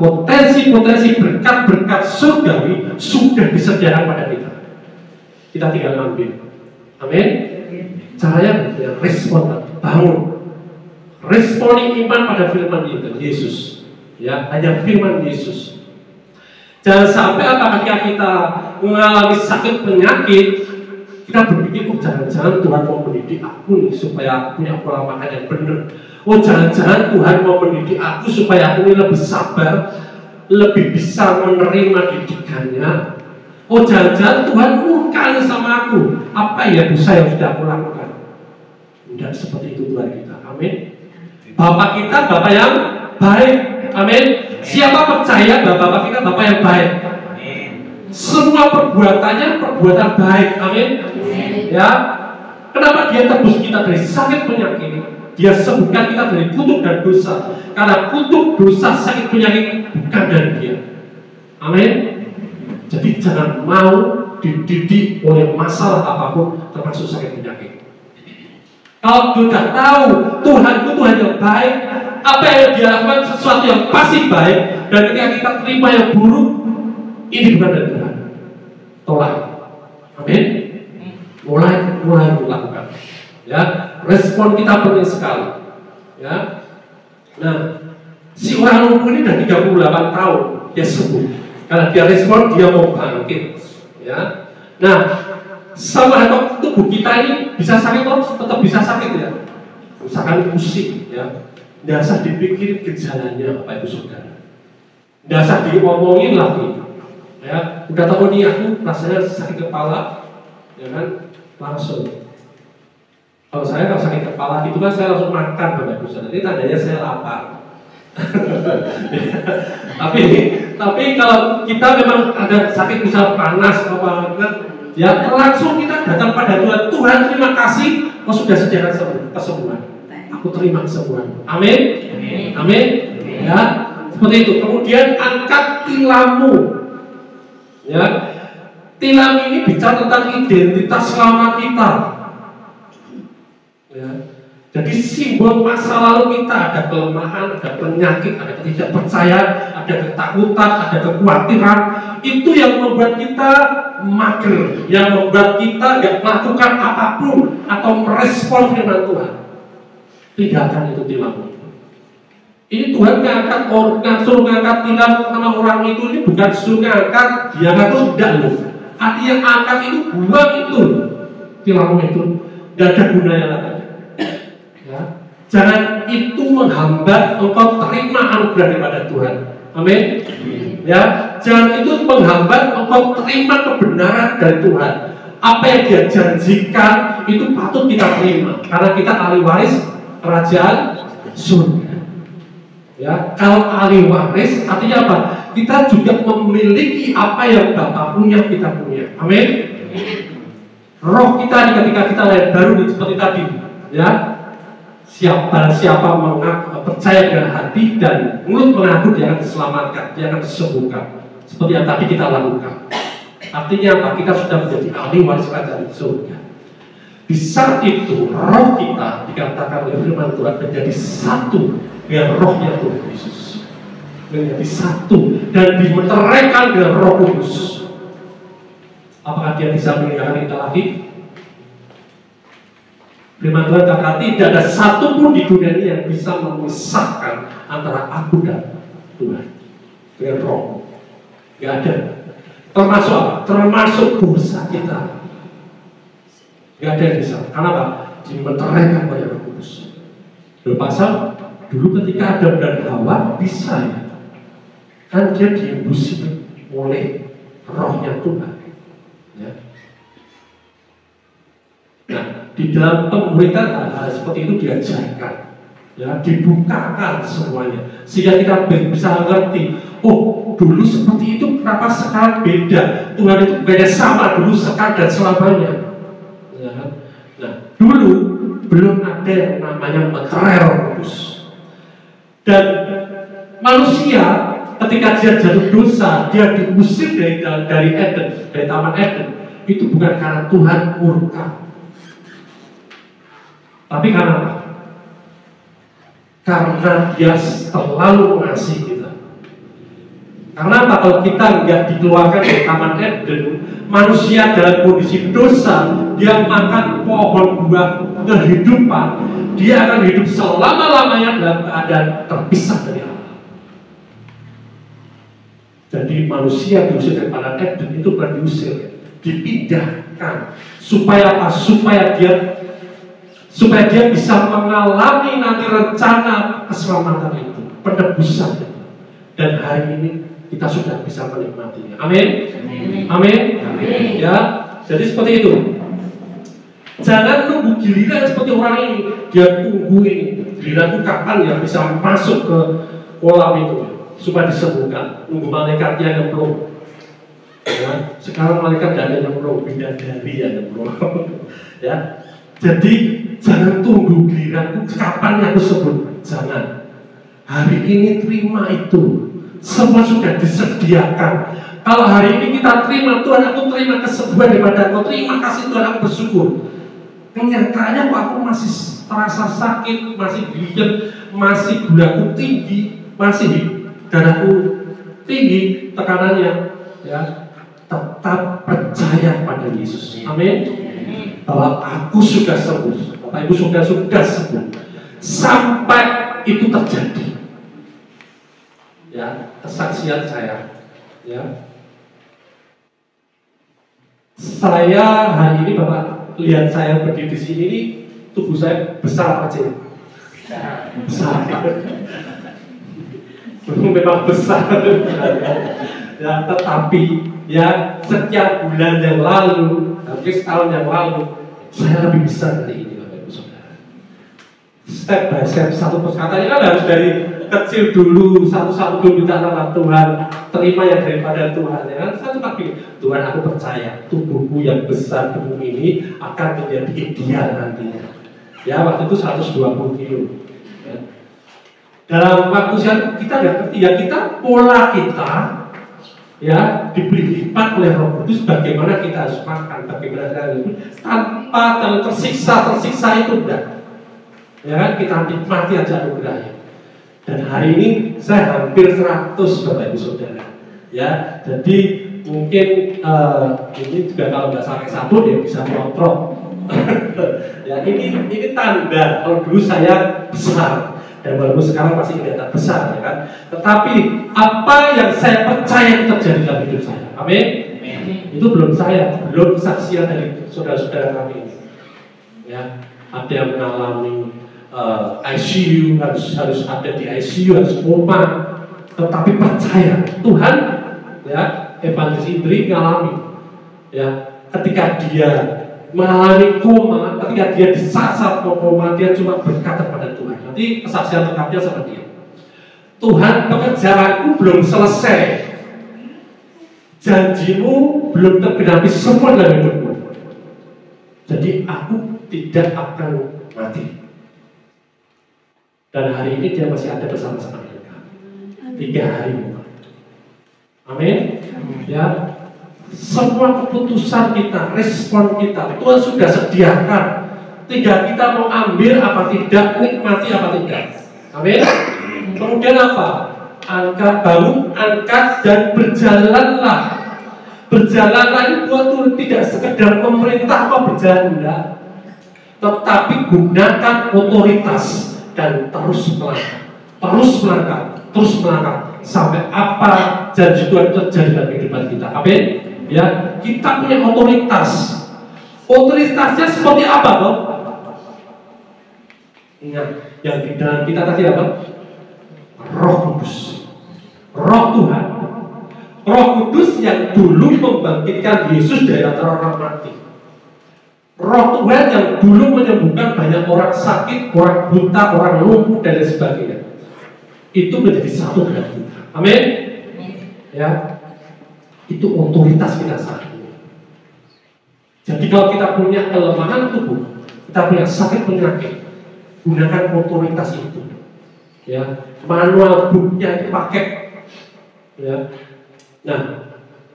potensi-potensi berkat-berkat surgawi sudah disediakan pada kita. Kita tinggal ngambil. Amin. Caranya respon, bangun. Responi iman pada firman Yesus. Ya, hanya firman Yesus. Jangan sampai apakah kita mengalami sakit penyakit, kita berpikir, oh jangan-jangan Tuhan mau mendidik aku nih supaya aku punya pola makan yang benar. Oh jangan-jangan Tuhan mau mendidik aku supaya aku ini lebih sabar, lebih bisa menerima didikannya. Oh jangan-jangan Tuhan murka sama aku. Apa ya dosa yang sudah aku lakukan? Tidak seperti itu Tuhan kita. Amin. Bapak kita Bapak yang baik. Amin. Siapa percaya bahwa Bapak kita Bapak yang baik? Semua perbuatannya perbuatan baik. Amin. Ya. Kenapa dia tebus kita dari sakit penyakit? Dia sembuhkan kita dari kutuk dan dosa. Karena kutuk, dosa, sakit penyakit bukan dari dia. Amin. Jadi jangan mau dididik oleh masalah apapun, termasuk sakit penyakit. Kalau sudah tahu Tuhan itu Tuhan yang baik, apa yang dia lakukan sesuatu yang pasti baik, dan ketika kita terima yang buruk, ini bukan dari Tuhan. Tolak. Amin. Mulai melakukan. Ya, respon kita penting sekali. Ya. Nah, si orang lumpuh ini sudah 38 tahun dia sembuh. Karena dia respon, dia mau bangkit. Ya. Nah, sama atau tubuh kita ini bisa sakit atau tetap bisa sakit ya. Misalkan pusing, ya. Nggak usah dipikir gejalanya apa itu saudara. Nggak usah diomongin lagi. Ya, udah tahu nih aku rasanya sakit kepala, ya kan, langsung Kalau saya kalau sakit kepala gitu kan saya langsung makan Bapak Ibu Saudara. Ini tandanya saya lapar. tapi kalau kita memang ada sakit misal panas apa ya langsung kita datang pada Tuhan. Tuhan terima kasih, kau sudah sediakan kesembuhan. Aku terima kesembuhan. Amin. Amin. Ya, seperti itu. Kemudian angkat tilammu. Ya, tilam ini bicara tentang identitas lama kita. Ya. Jadi simbol masa lalu kita, ada kelemahan, ada penyakit, ada ketidakpercayaan, ada ketakutan, ada kekhawatiran. Itu yang membuat kita mager, yang membuat kita gak melakukan apapun atau merespon firman Tuhan. Tinggalkan itu tilammu. Ini Tuhan suruh ngangkat tilam sama orang itu, ini bukan suruh ngangkat, dia ngaku tidak loh. Artinya angkat itu, buang itu tilammu itu, gak ada gunanya lagi. Ya. Jangan itu menghambat engkau terima anugerah daripada Tuhan. Amin. Ya, jangan itu menghambat engkau terima kebenaran dari Tuhan. Apa yang Dia janjikan itu patut kita terima, karena kita ahli waris kerajaan surga. Ya, kalau ahli waris artinya apa? Kita juga memiliki apa yang Bapa punya, kita punya. Amin. Roh kita ketika kita lahir baru seperti tadi, ya. Siapa percaya dengan hati dan mulut mengaku, dia akan diselamatkan, dia akan disembuhkan. Seperti yang tadi kita lakukan. Artinya apa? Kita sudah menjadi ahli waris kerajaan surga. Di saat itu roh kita dikatakan oleh firman Tuhan menjadi satu dengan rohnya Tuhan Yesus, menjadi satu dan dimeteraikan dengan Roh Kudus. Apakah Dia bisa meninggalkan kita lagi? Firman Tuhan kata tidak ada satupun di dunia ini yang bisa memisahkan antara aku dan Tuhan dengan Roh. Gak ada. Termasuk apa? Termasuk dosa kita. Gak ada yang bisa. Karena apa? Dimeteraikan oleh Roh Kudus. Pasal dulu ketika Adam dan Hawa bisa ya, kan dia diembusi oleh rohnya Tuhan. Ya. Nah, di dalam pemberitaan hal seperti itu diajarkan, ya, dibukakan semuanya, sehingga kita bisa ngerti. Oh, dulu seperti itu, kenapa sekarang beda? Tuhan itu bukannya sama dulu, sekarang dan selamanya. Ya. Nah, dulu belum ada yang namanya meterai Roh Kudus. Dan manusia ketika dia jatuh dosa, dia diusir dari Eden, dari Taman Eden. Itu bukan karena Tuhan murka, tapi karena apa? Karena Dia terlalu mengasihi kita. Karena apa? Kalau kita nggak dikeluarkan dari Taman Eden, manusia dalam kondisi dosa, dia makan pohon buah kehidupan, dia akan hidup selama-lamanya dalam keadaan terpisah dari Allah. Jadi manusia diusir dari Taman Eden itu bukan diusir, dipindahkan supaya apa? Supaya dia bisa mengalami nanti rencana keselamatan itu, penebusan itu. Dan hari ini kita sudah bisa menikmatinya. Amin. Amin. Ya, jadi seperti itu. Jangan nunggu giliran seperti orang ini. Dia tunggu ini giliran itu kapan ya bisa masuk ke kolam itu supaya disembuhkan. Nunggu malaikatnya yang belum. Ya, sekarang malaikat tidak ada yang belum, bidadari yang belum. Ya, jadi jangan tunggu giliran kapan aku sebut. Jangan. Hari ini terima itu. Semua sudah disediakan. Kalau hari ini kita terima, Tuhan aku terima kesembuhan daripada Engkau, terima kasih Tuhan, aku bersyukur. Kenyataannya kok aku masih terasa sakit, masih diam, masih gulaku tinggi, masih darahku tinggi, tekanannya, ya, tetap percaya pada Yesus. Amin. Bahwa aku sudah sembuh, Bapak Ibu sudah sembuh. Sampai itu terjadi. Ya, kesaksian saya, ya. Saya hari ini Bapak lihat saya berdiri di sini, ini tubuh saya besar apa kecil? Besar. Memang besar. Ya, tetapi ya setiap bulan yang lalu, hampir setahun yang lalu, saya lebih besar dari ini, Bapak Ibu. step by step, satu perkataannya kan harus dari kecil dulu, satu-satu dulu minta sama Tuhan, terima yang daripada Tuhan. Ya kan? Saya cuma bilang, Tuhan aku percaya tubuhku yang besar tubuh ini akan menjadi ideal nantinya. Ya waktu itu 120 kilo. Ya. Dalam waktu kita nggak ngerti ya, kita pola kita ya diberi hikmat oleh Roh Kudus bagaimana kita harus makan, bagaimana kita harus tanpa tersiksa itu enggak. Ya kan, kita nikmati aja anugerahnya. Dan hari ini saya hampir 100 Bapak Ibu Saudara. Ya, jadi mungkin ini juga kalau nggak sampai sabun ya bisa kontrol. Ya ini tanda kalau dulu saya besar. Dan walaupun sekarang masih kelihatan besar, ya kan? Tetapi apa yang saya percaya terjadi dalam hidup saya, amin? Itu belum kesaksian dari saudara-saudara kami ini. Ya, ada yang mengalami ICU, harus ada di ICU, harus koma, tetapi percaya Tuhan, ya, Evangelis Indri mengalami, ya, ketika dia mengalami koma, ketika dia di saat koma, dia cuma berkata pada Tuhan. Nanti kesaksian lengkapnya sama dia. Tuhan, pekerjaanku belum selesai, janjimu belum tergenapi semua dalam hidupku. Jadi aku tidak akan mati. Dan hari ini dia masih ada bersama-sama dengan kami. 3 hari. Amin. Ya. Semua keputusan kita, respon kita, Tuhan sudah sediakan. Tinggal kita mau ambil apa tidak, nikmati apa tidak. Amin. Kemudian apa? Angkat, bangun, angkat dan berjalanlah. Berjalanlah itu Tuhan tidak sekedar memerintah kok berjalan, enggak. Tetapi gunakan otoritas dan terus melangkah sampai apa janji Tuhan terjadi dalam kehidupan kita. Amin. Ya, kita punya otoritas. Otoritasnya seperti apa, toh? Ingat, yang di dalam kita tadi apa? Roh Kudus, Roh Tuhan, Roh Kudus yang dulu membangkitkan Yesus dari antara orang mati. Roh Tuhan yang dulu menyembuhkan banyak orang sakit, orang buta, orang lumpuh dan lain sebagainya. Itu menjadi satu dengan kita. Amin. Ya. Itu otoritas kita saat ini. Jadi kalau kita punya kelemahan tubuh, kita punya sakit penyakit, gunakan otoritas itu. Ya, manual booknya dipakai. Ya. Nah,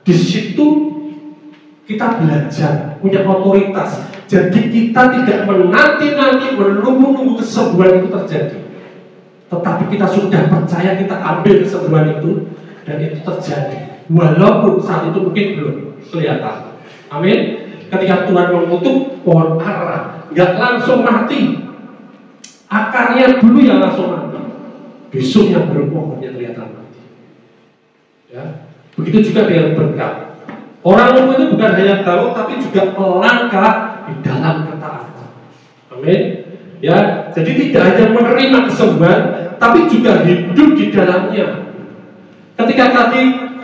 di situ kita belajar punya otoritas. Jadi kita tidak menanti-nanti menunggu kesembuhan itu terjadi. Tetapi kita sudah percaya, kita ambil kesembuhan itu dan itu terjadi. Walaupun saat itu mungkin belum kelihatan. Amin. Ketika Tuhan mengutuk pohon ara, nggak langsung mati. Akarnya dulu yang langsung mati. Besoknya baru pohonnya kelihatan mati. Ya. Begitu juga dengan berkat. Orang lumpuh itu bukan hanya tahu, tapi juga melangkah di dalam ketaatan. Amin. Ya, jadi tidak hanya menerima kesembuhan, tapi juga hidup di dalamnya. Ketika tadi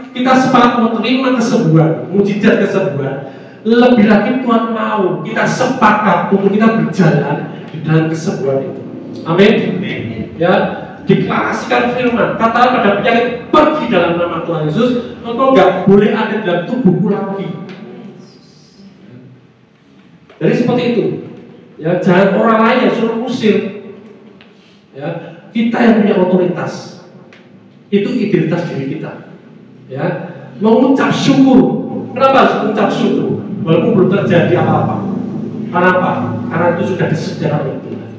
kita sepakat menerima kesembuhan, mujizat kesembuhan, lebih lagi Tuhan mau kita sepakat untuk kita berjalan di dalam kesembuhan itu. Amin. Ya, deklarasikan firman, katakan pada penyakit, pergi dalam nama Tuhan Yesus, engkau nggak boleh ada dalam tubuhku lagi. Jadi seperti itu. Ya, jangan orang lain yang suruh usir. Ya, kita yang punya otoritas. Itu identitas diri kita. Ya, mengucap syukur. Kenapa harus mengucap syukur? Walaupun belum terjadi apa-apa. Karena apa? Karena itu sudah disediakan oleh Tuhan.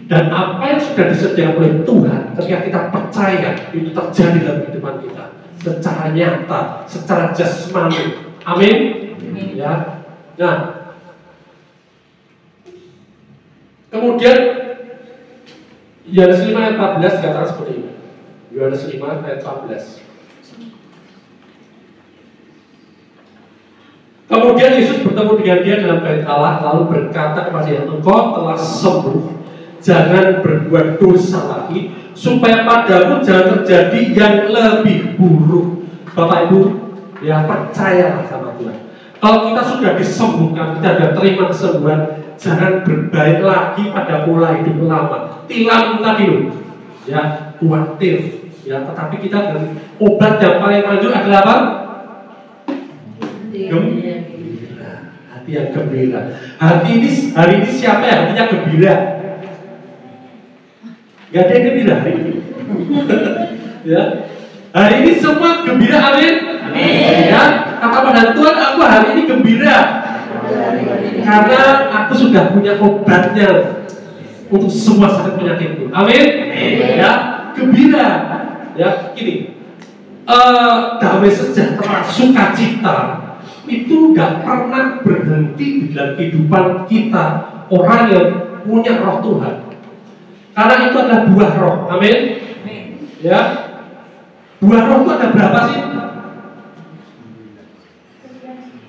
Dan apa yang sudah disediakan oleh Tuhan, ketika kita percaya itu terjadi dalam kehidupan kita, secara nyata, secara jasmani. Amin. Ya. Nah, kemudian Yohanes 5 ayat 14 dikatakan seperti ini. Yohanes 5 ayat 14. Kemudian Yesus bertemu dengan dia dalam bait Allah, lalu berkata kepadanya, engkau telah sembuh, jangan berbuat dosa lagi, supaya padamu jangan terjadi yang lebih buruk. Bapak Ibu, ya percayalah sama Tuhan. Kalau kita sudah disembuhkan, kita sudah terima kesembuhan, jangan berbaik lagi pada pola hidup lama. Tilam tadi loh, ya khawatir, ya. Tetapi kita dari obat yang paling manjur adalah apa? Gembira. Hati yang gembira. Hari ini siapa yang hatinya gembira? Gak ada yang gembira hari ini. Ya, hari ini semua gembira, amin. Ya, kata pada Tuhan, aku hari ini gembira karena aku sudah punya obatnya untuk semua sakit penyakitku, amin. Ya, gembira. Ya, gini, damai sejahtera, sukacita itu nggak pernah berhenti di dalam kehidupan kita orang yang punya roh Tuhan, karena itu adalah buah roh, amin. Ya, buah roh itu ada berapa sih?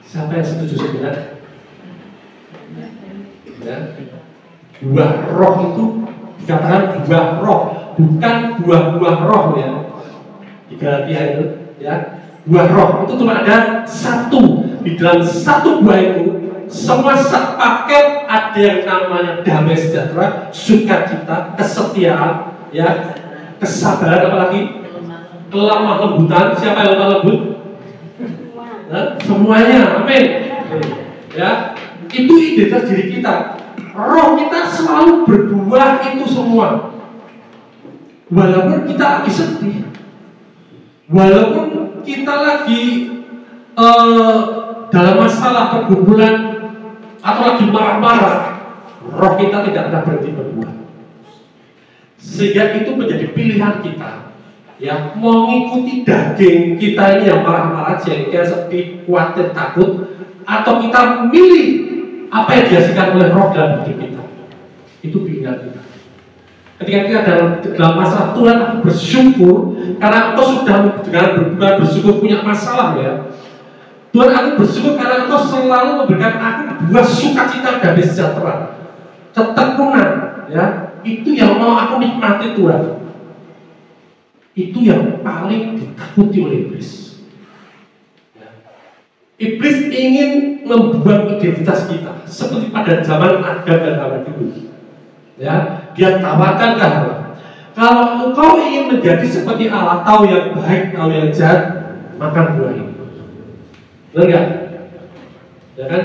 Siapa yang setuju sebenarnya? Ya, buah roh itu dikatakan buah roh, bukan buah-buah roh ya. Di Galatia itu, ya, buah roh itu cuma ada satu. Di dalam satu buah itu semua sepaket, ada yang namanya damai sejahtera, sukacita, kesetiaan, ya, kesabaran, apalagi kelemah lembutan. Siapa yang lemah lembut? Semuanya, amin. Ya, itu identitas diri kita. Roh kita selalu berbuah itu semua. Walaupun kita lagi sedih, walaupun kita lagi dalam masalah pergumulan atau lagi marah-marah, roh kita tidak pernah berhenti berbuah. Sehingga itu menjadi pilihan kita, ya, mau ngikuti daging kita ini yang marah-marah, jengkel, sedih, khawatir, takut, atau kita milih apa yang dihasilkan oleh roh dalam hidup kita. Itu pilihan kita. Ketika kita dalam masalah, Tuhan, aku bersyukur karena Engkau sudah dengan bersyukur punya masalah, ya. Tuhan, aku bersyukur karena Engkau selalu memberikan aku buah sukacita dan sejahtera, ketekunan, ya. Itu yang mau aku nikmati, Tuhan. Itu yang paling ditakuti oleh iblis. Iblis ingin membuang identitas kita seperti pada zaman Adam dan Hawa dulu. Ya, dia tawarkan ke Hawa, kalau engkau ingin menjadi seperti Allah, tahu yang baik, tahu yang jahat, makan buah ini. Benar nggak? Ya kan?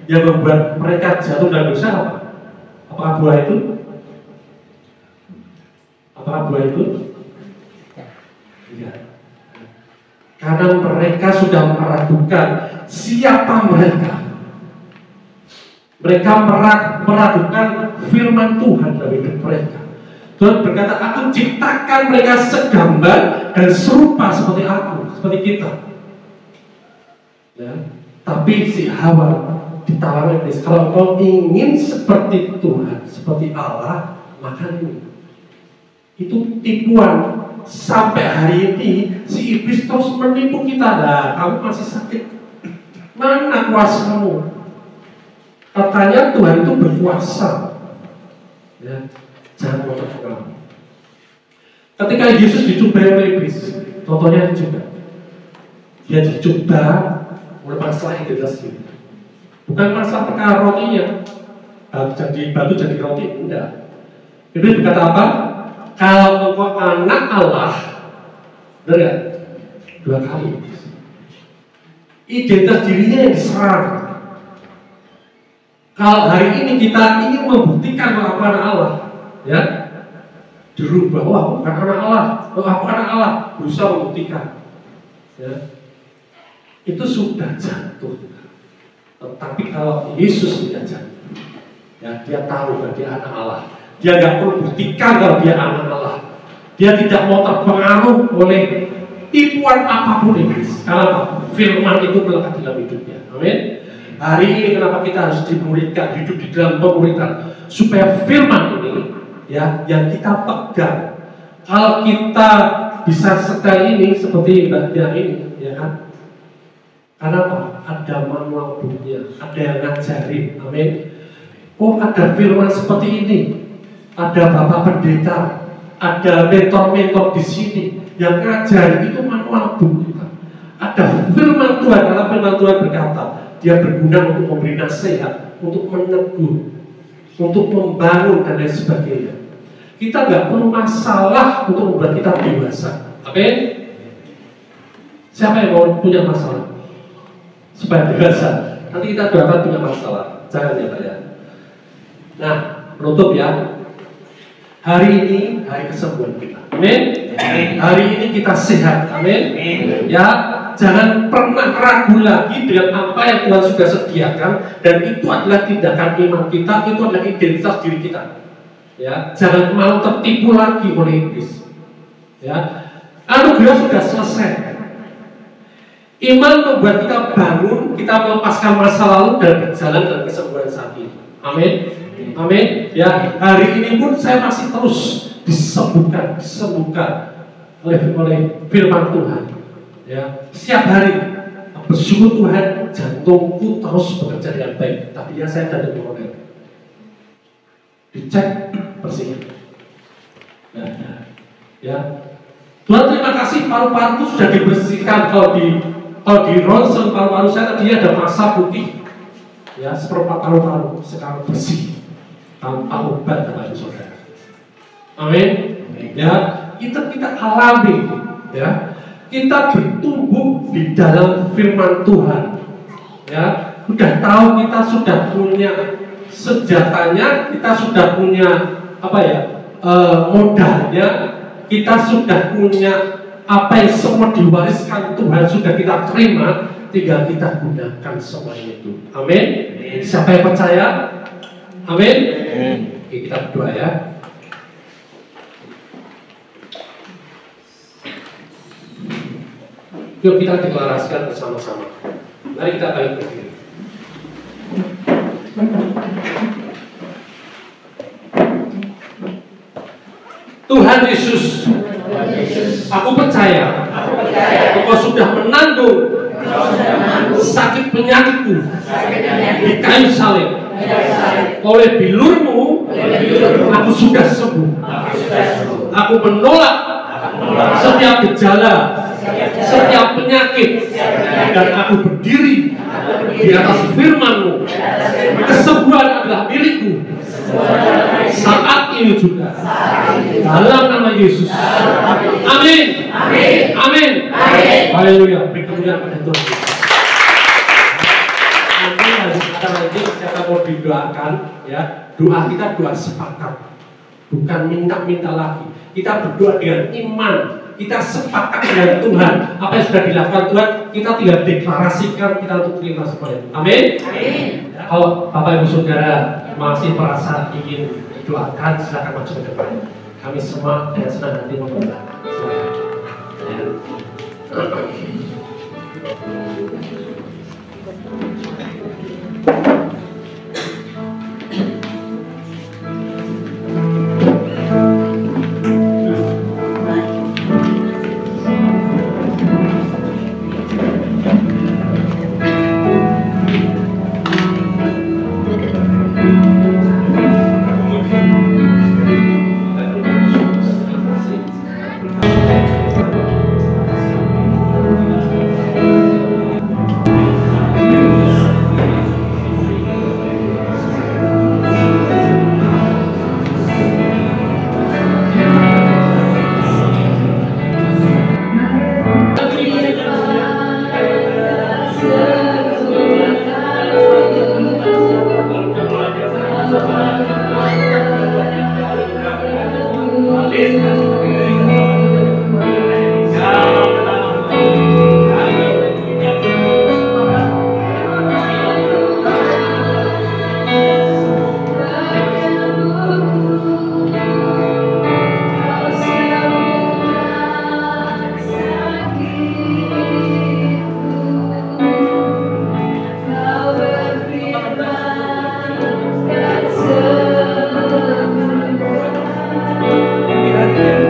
Yang membuat mereka jatuh dalam dosa apa? Apakah buah itu? Apakah buah itu? Tidak. Karena mereka sudah meragukan siapa mereka. Mereka meragukan firman Tuhan dalam hidup mereka. Tuhan berkata, aku ciptakan mereka segambar dan serupa seperti aku, seperti kita. Ya. Tapi si Hawa ditawarkan iblis, kalau kau ingin seperti Tuhan, seperti Allah, makan ini. Itu tipuan. Sampai hari ini si iblis terus menipu kita. Lah, kamu masih sakit, mana kuasamu? Katanya Tuhan itu berkuasa, ya, jangan mau terpengaruh. Ketika Yesus dicoba oleh iblis, contohnya juga dia dicoba oleh masalah identitas diri. Bukan masalah perkara rotinya, batu jadi roti, enggak. Iblis berkata apa? Kalau engkau anak Allah, benar ya? 2 kali. Identitas dirinya yang diserang. Kalau hari ini kita ingin membuktikan bahwa aku anak Allah, ya, dirubah, wah, aku bukan anak Allah, aku anak Allah, berusaha membuktikan, ya, itu sudah jatuh. Tetapi kalau Yesus tidak jatuh, ya, dia tahu bahwa dia anak Allah. Dia nggak perlu buktikan kalau dia anak Allah. Dia tidak mau terpengaruh oleh tipuan apapun iblis. Karena firman itu melekat dalam hidupnya. Amin. Hari ini kenapa kita harus dimuridkan, hidup di dalam pemuridan, supaya firman ini, ya, yang kita pegang. Kalau kita bisa sekali ini seperti bagian ini, ya kan? Karena apa? Ada manual bukunya, ada yang ngajarin. Amin. Oh, ada firman seperti ini. Ada bapak pendeta, ada mentor-mentor di sini yang ngajar, itu manual buku kita. Ada firman Tuhan, karena firman Tuhan berkata, dia berguna untuk memberi nasihat, untuk menegur, untuk membangun dan lain sebagainya. Kita nggak perlu masalah untuk membuat kita dewasa. Amin. Siapa yang mau punya masalah supaya dewasa? Nanti kita doakan punya masalah. Jangan ya Pak ya. Nah, penutup ya. Hari ini hari kesembuhan kita. Amin. Hari ini kita sehat. Amin. Ya, jangan pernah ragu lagi dengan apa yang Tuhan sudah sediakan, dan itu adalah tindakan iman kita, itu adalah identitas diri kita. Ya, jangan mau tertipu lagi oleh iblis. Ya, anugerah sudah selesai. Iman membuat kita bangun, kita melepaskan masa lalu dan berjalan dalam kesembuhan saat ini. Amin. Amin. Ya, hari ini pun saya masih terus disembuhkan oleh firman Tuhan. Ya, setiap hari bersyukur Tuhan, jantungku terus bekerja dengan baik. Tapi ya saya ada koroner. Dicek bersih. Nah, ya. Tuhan terima kasih, paru-paru sudah dibersihkan. Kalau di ronsen paru-paru saya tadi ada massa putih. Ya, seperempat paru-paru sekarang bersih tanpa obat Bapak Ibu Saudara. Amin. Ya, kita alami, ya. Kita bertumbuh di dalam firman Tuhan. Ya, sudah tahu kita sudah punya senjatanya, kita sudah punya modalnya, kita sudah punya apa yang semua diwariskan Tuhan sudah kita terima, tinggal kita gunakan semuanya itu. Amin. Siapa yang percaya? Amin. Oke, kita berdoa ya. Yuk kita deklarasikan bersama-sama. Mari kita balik berdiri. Tuhan Yesus, aku percaya Engkau sudah menanggung sakit penyakitku di kayu salib. Oleh bilur-Mu aku sudah sembuh. Aku menolak setiap gejala, setiap penyakit, dan aku berdiri di atas firman-Mu. Kesembuhan adalah milikku saat ini juga, dalam nama Yesus. Amin. Amin. Haleluya. Beri kemuliaan pada Tuhan. Nanti kita mau didoakan, ya. Doa kita doa sepakat, bukan minta-minta lagi. Kita berdoa dengan iman. Kita sepakat dengan Tuhan. Apa yang sudah dilakukan Tuhan, kita tinggal deklarasikan kita untuk terima semuanya. Amin. Ya, kalau Bapak Ibu Saudara masih merasa ingin didoakan, silakan maju ke depan. Kami semua dengan senang hati memberkati. Amin.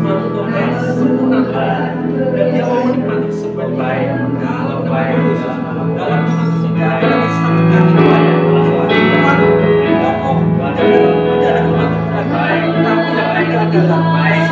Tuhan untuk sempurnakan dan dia mau menikmati sebuah baik dalam Tuhan sehingga kita bisa menjadi Tuhan pokok dan menjadi umat Tuhan baik tapi yang ada adalah baik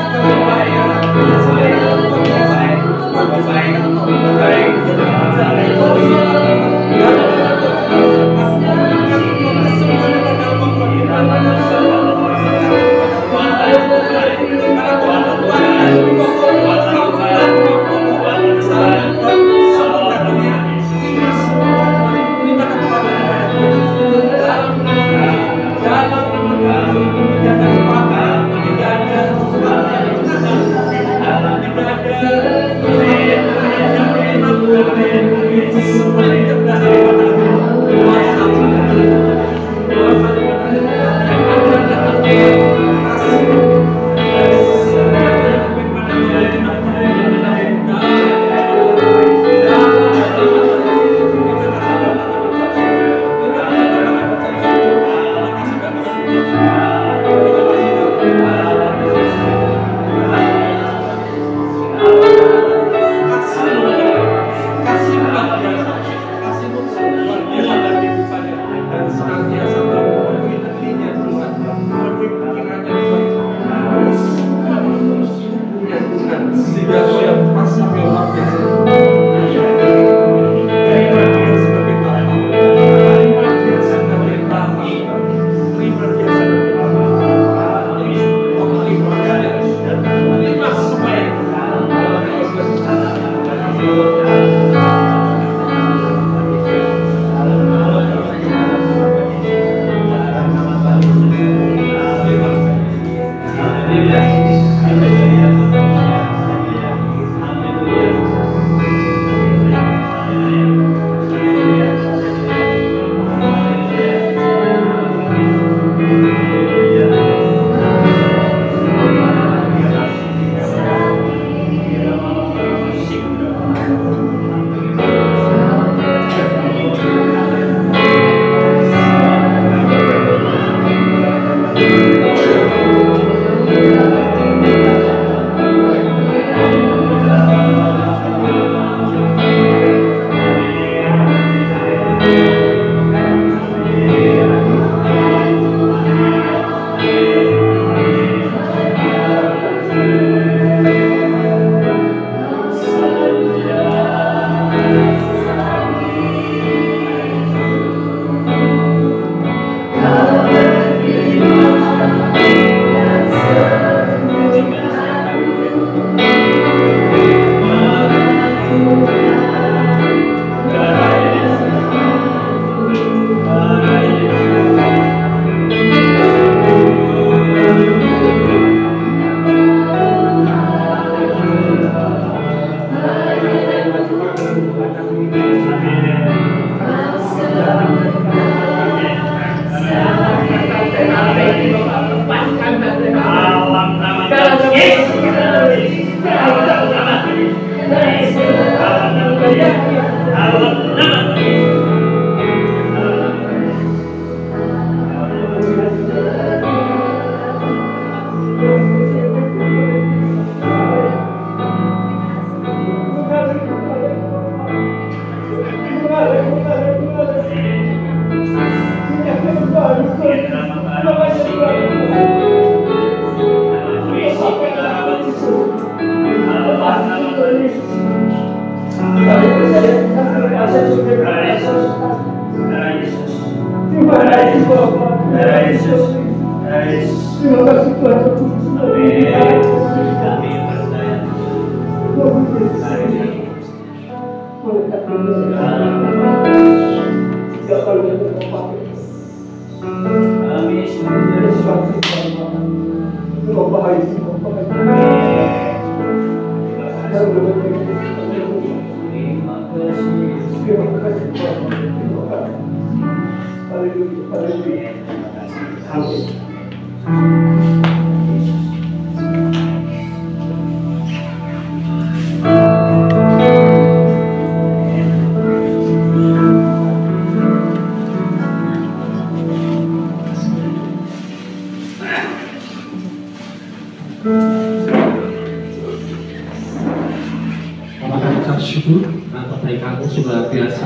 mengucap syukur atas kebaikan-Mu luar biasa.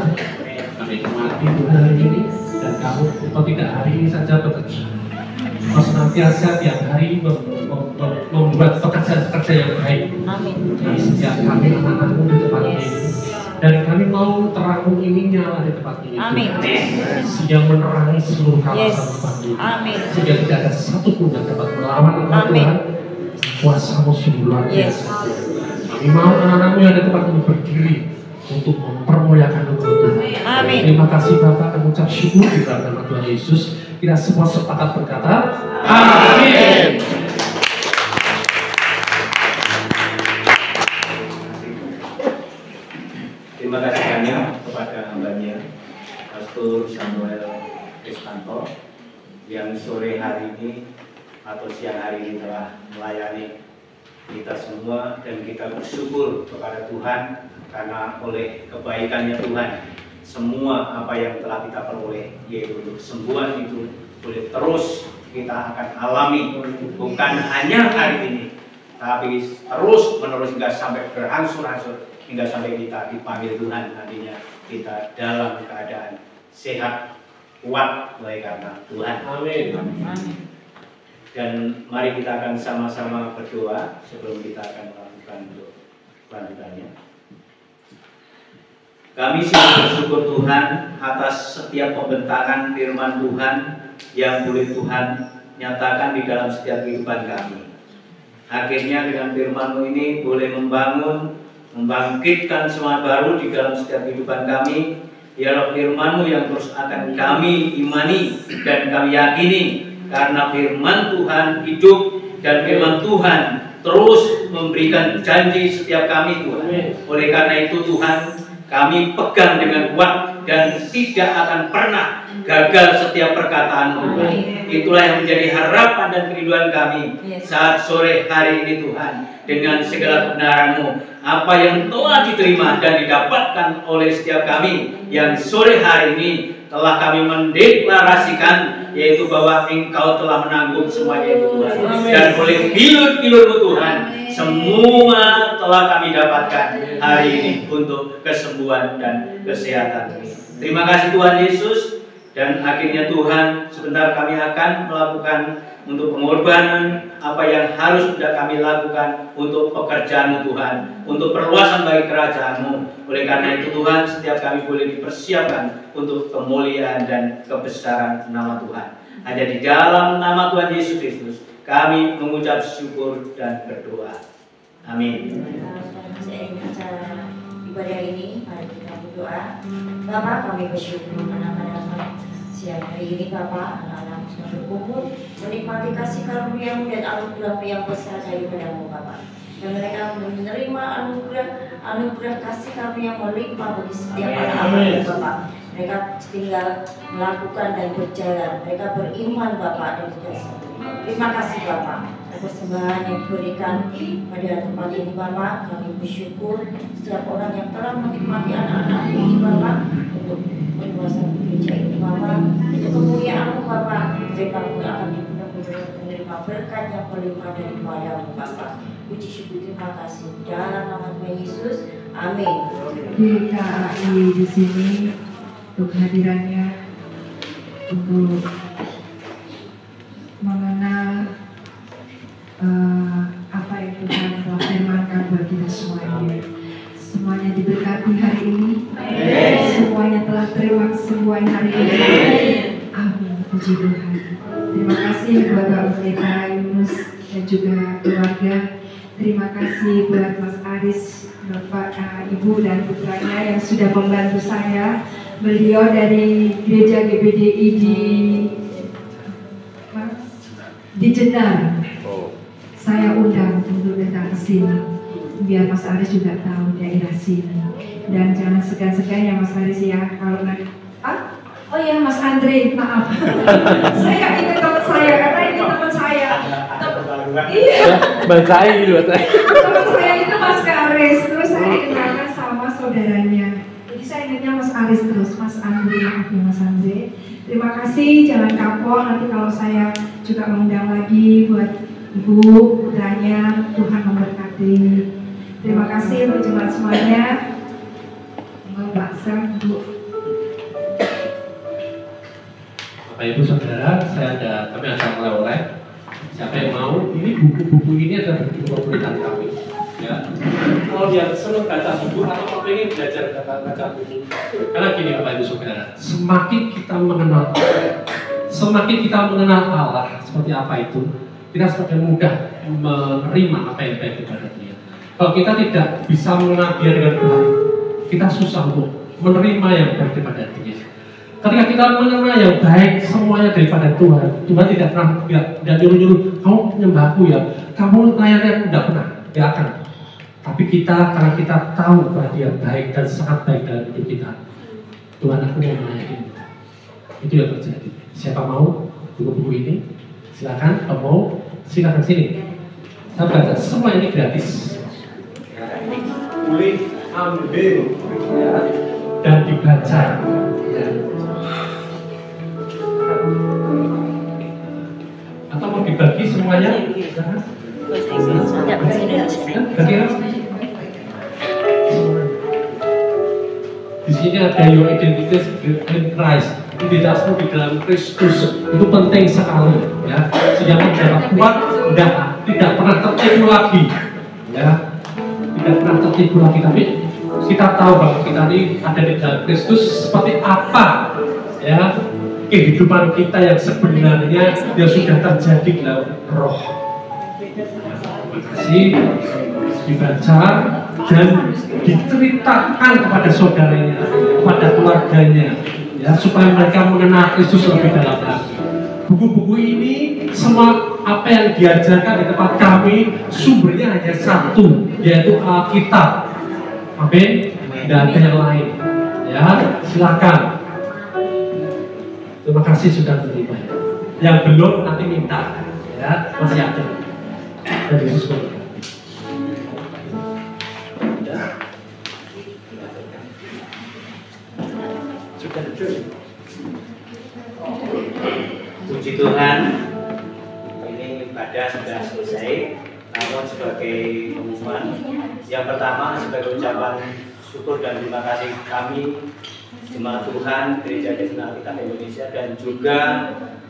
Kami nikmati Tuhan hari ini, dan Kamu tidak hari ini saja bekerja. Kau senantiasa tiap hari membuat pekerjaan-pekerjaan yang baik. Dari setiap kami anak-anak-Mu di tempat ini, dan kami mau terang ini nyala di tempat ini. Yang menerangi seluruh kawasan tempat ini. Sehingga tidak ada satupun yang dapat melawan Tuhan. Kuasa-Mu sungguh luar biasa. Kami mau anak-anak-Mu yang ada tempat ini berdiri untuk mempermuliakan Tuhan. Terima kasih Bapak, kami ucap syukur di dalam nama Tuhan Yesus. Kita semua sepakat berkata, amin. Terima kasih banyak kepada hambanya Pastor Samuel Kristanto yang sore hari ini atau siang hari ini telah melayani kita semua, dan kita bersyukur kepada Tuhan karena oleh kebaikannya Tuhan semua apa yang telah kita peroleh, yaitu kesembuhan itu boleh terus kita akan alami, bukan hanya hari ini tapi terus menerus hingga sampai berangsur-angsur, hingga sampai kita dipanggil Tuhan nantinya kita dalam keadaan sehat, kuat oleh karena Tuhan. Amin. Dan mari kita akan sama-sama berdoa sebelum kita akan melakukan untuk lanjutannya. Kami sungguh bersyukur Tuhan atas setiap pembentangan firman Tuhan yang boleh Tuhan nyatakan di dalam setiap kehidupan kami. Akhirnya dengan firman-Mu ini boleh membangun, membangkitkan semangat baru di dalam setiap kehidupan kami. Biarlah firman-Mu yang terus akan kami imani dan kami yakini, karena firman Tuhan hidup dan firman Tuhan terus memberikan janji setiap kami Tuhan. Oleh karena itu Tuhan, kami pegang dengan kuat dan tidak akan pernah gagal setiap perkataan-Mu Tuhan. Itulah yang menjadi harapan dan kerinduan kami saat sore hari ini Tuhan. Dengan segala kebenaran-Mu, apa yang telah diterima dan didapatkan oleh setiap kami yang sore hari ini telah kami mendeklarasikan, yaitu bahwa Engkau telah menanggung semuanya itu Tuhan. Dan oleh bilur-bilur-Mu Tuhan, semua telah kami dapatkan hari ini untuk kesembuhan dan kesehatan. Terima kasih Tuhan Yesus. Dan akhirnya Tuhan, sebentar kami akan melakukan untuk pengorbanan apa yang harus sudah kami lakukan untuk pekerjaan-Mu Tuhan, untuk perluasan bagi kerajaan-Mu. Oleh karena itu Tuhan, setiap kami boleh dipersiapkan untuk kemuliaan dan kebesaran nama Tuhan. Hanya di dalam nama Tuhan Yesus Kristus kami mengucap syukur dan berdoa. Amin. Acara ibadah ini, mari kita berdoa. Bapak, kami bersyukur karena siang hari ini Bapak, anak-anak sudah berkumpul menikmati kasih karunia-Mu dan anugerah-Mu yang besar daripada-Mu Bapak. Dan mereka menerima anugerah kasih karunia melimpah bagi setiap anak-anak Bapak. Mereka tinggal melakukan dan berjalan. Mereka beriman Bapak dan tidak satu. Terima kasih Bapak. Persembahan yang diberikan pada tempat ini Bapak, kami bersyukur setiap orang yang telah menikmati anak-anak ini Bapak untuk perluasan gereja ini Bapak, itu kemuliaan-Mu Bapak. Mereka pun akan menerima berkat yang berlimpah daripada-Mu Bapak. Puji syukur terima kasih dalam nama Tuhan Yesus. Amin. GKI di sini untuk hadirannya, untuk mengenal apa yang Tuhan telah firmankan buat kita semuanya. Semuanya diberkati hari ini. Semuanya telah terima kesembuhan hari ini. Amin. Puji Tuhan. Terima kasih Bapak Pendeta Yunus dan juga keluarga. Terima kasih buat Mas Aris, Bapak, Ibu dan putranya yang sudah membantu saya. Beliau dari gereja GBDI di Jenar. Saya undang untuk datang ke sini, biar Mas Aris juga tahu daerah sini. Dan jangan segan-segan ya Mas Aris ya, kalau nanti oh ya Mas Andre, maaf. Saya ingat teman saya, karena ini teman saya. Iya. Bacain gitu, bacain. Teman saya itu Mas Aris, terus saya kenalkan sama saudaranya. Jadi saya ingatnya Mas Aris terus, Mas Andre, Mas Andre. Terima kasih, jangan kapok. Nanti kalau saya juga mengundang lagi buat Ibu, putranya, Tuhan memberkati. Terima kasih untuk jemaat semuanya. sanggup. Bapak Ibu Saudara, kami akan oleh-oleh. Siapa yang mau? Ini buku-buku ini adalah buku favorit kami. Ya, kalau dia senang baca buku atau pengen belajar baca buku, karena gini Bapak Ibu Saudara, semakin kita mengenal Allah seperti apa itu, kita semakin mudah menerima apa yang baik kepada Dia. Kalau kita tidak bisa mengenal Dia dengan baik, kita susah untuk menerima yang baik daripada Dia. Ketika kita mengenal yang baik semuanya daripada Tuhan, Tuhan tidak pernah tidak nyuruh-nyuruh kamu menyembah aku ya, kamu layani aku, tidak pernah, tidak akan. Tapi karena kita tahu bahwa Dia baik dan sangat baik dalam hidup kita, Tuhan aku mau melayani. Itu yang terjadi. Siapa mau buku-buku ini? Silakan. Kalau mau, silakan sini. Saya baca semua ini gratis. Boleh ambil ya, dan dibaca. Ya. Atau mau dibagi semuanya? Di sini ada your identity in Christ, identitasmu di dalam Kristus. Itu penting sekali, ya. Sehingga menjadi kuat, tidak pernah tertipu lagi, ya. Tidak pernah tertipu lagi. Tapi kita tahu bahwa kita ini ada di dalam Kristus seperti apa, ya. Kehidupan kita yang sebenarnya yang sudah terjadi dalam roh. Terima kasih, dibaca dan diceritakan kepada saudaranya, kepada keluarganya, ya, supaya mereka mengenal Kristus lebih dalam lagi. Buku-buku ini semua apa yang diajarkan di tempat kami sumbernya hanya satu, yaitu Alkitab. Amin. Tidak ada yang lain. Ya, silakan. Terima kasih sudah menerima. Yang belum nanti minta, ya, masih ada. Dan Yesus berkati. Puji Tuhan, ini ibadah sudah selesai. Namun sebagai pengumuman, yang pertama sebagai ucapan syukur dan terima kasih kami Jemaat Tuhan Gereja Kristen Alkitab Indonesia dan juga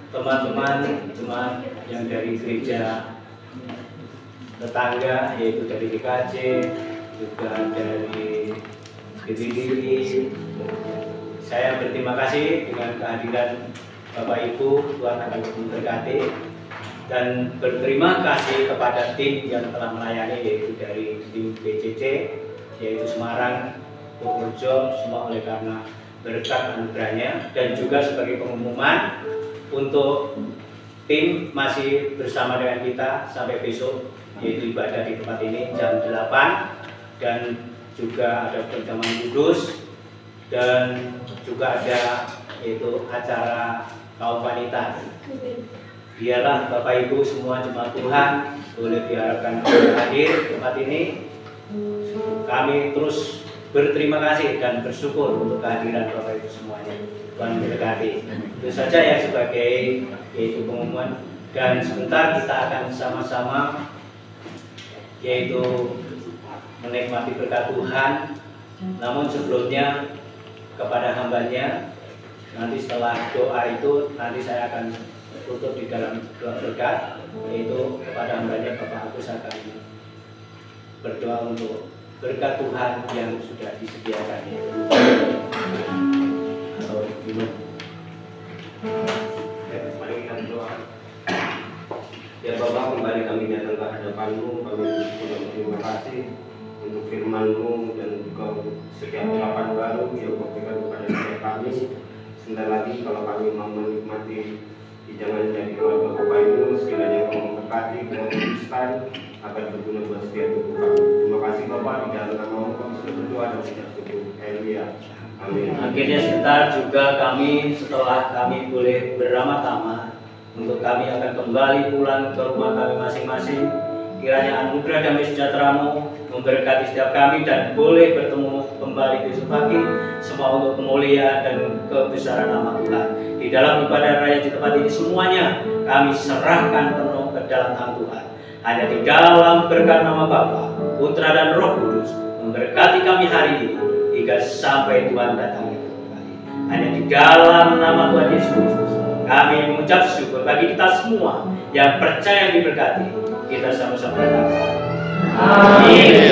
teman-teman jemaat yang dari gereja tetangga, yaitu dari GKJ, juga dari GBDI. Saya berterima kasih dengan kehadiran Bapak Ibu, Tuhan akan memberkati, dan berterima kasih kepada tim yang telah melayani, yaitu dari tim BCC, yaitu Semarang, Purworejo, semua oleh karena berkat anugerahnya. Dan juga sebagai pengumuman untuk tim masih bersama dengan kita sampai besok, yaitu ibadah di tempat ini jam 8, dan juga ada perjamuan kudus, dan juga ada yaitu acara kaum wanita. Biarlah Bapak Ibu semua jemaat Tuhan boleh diharapkan hadir di tempat ini. Kami terus berterima kasih dan bersyukur untuk kehadiran Bapak Ibu semuanya. Tuhan memberkati. Itu saja ya sebagai yaitu pengumuman, dan sebentar kita akan sama-sama yaitu menikmati berkat Tuhan. Namun sebelumnya kepada hambanya, nanti setelah doa itu nanti saya akan tutup di dalam doa berkat, yaitu kepada hambanya Bapak Agus akan berdoa untuk berkat Tuhan yang sudah disediakan. Atau gimana? Mari kita berdoa. Ya Bapak, kembali kami datang ke hadapan-Mu, kami berterima kasih untuk firman-Mu dan juga setiap ucapan baru yang Kau berikan kepada setiap kami. Sebentar lagi kalau kami mau menikmati hidangan dari keluarga Bapak Ibu, sekiranya Kau memberkati, Kau meneruskan agar berguna buat setiap tubuh kami. Terima kasih Bapak, di dalam nama-Mu kami sudah berdoa dan sudah cukup. Haleluya. Amin. Akhirnya sebentar juga kami, setelah kami boleh beramah-tamah, untuk kami akan kembali pulang ke rumah kami masing-masing. Kiranya anugerah damai sejahtera-Mu memberkati setiap kami dan boleh bertemu kembali besok pagi, semua untuk kemuliaan dan kebesaran nama Tuhan. Di dalam ibadah raya di tempat ini semuanya kami serahkan penuh ke dalam tangan Tuhan. Hanya di dalam berkat nama Bapa, Putra dan Roh Kudus memberkati kami hari ini. hingga sampai Tuhan datang kembali. Hanya di dalam nama Tuhan Yesus kami mengucap syukur bagi kita semua yang percaya diberkati. Kita sama-sama katakan amin.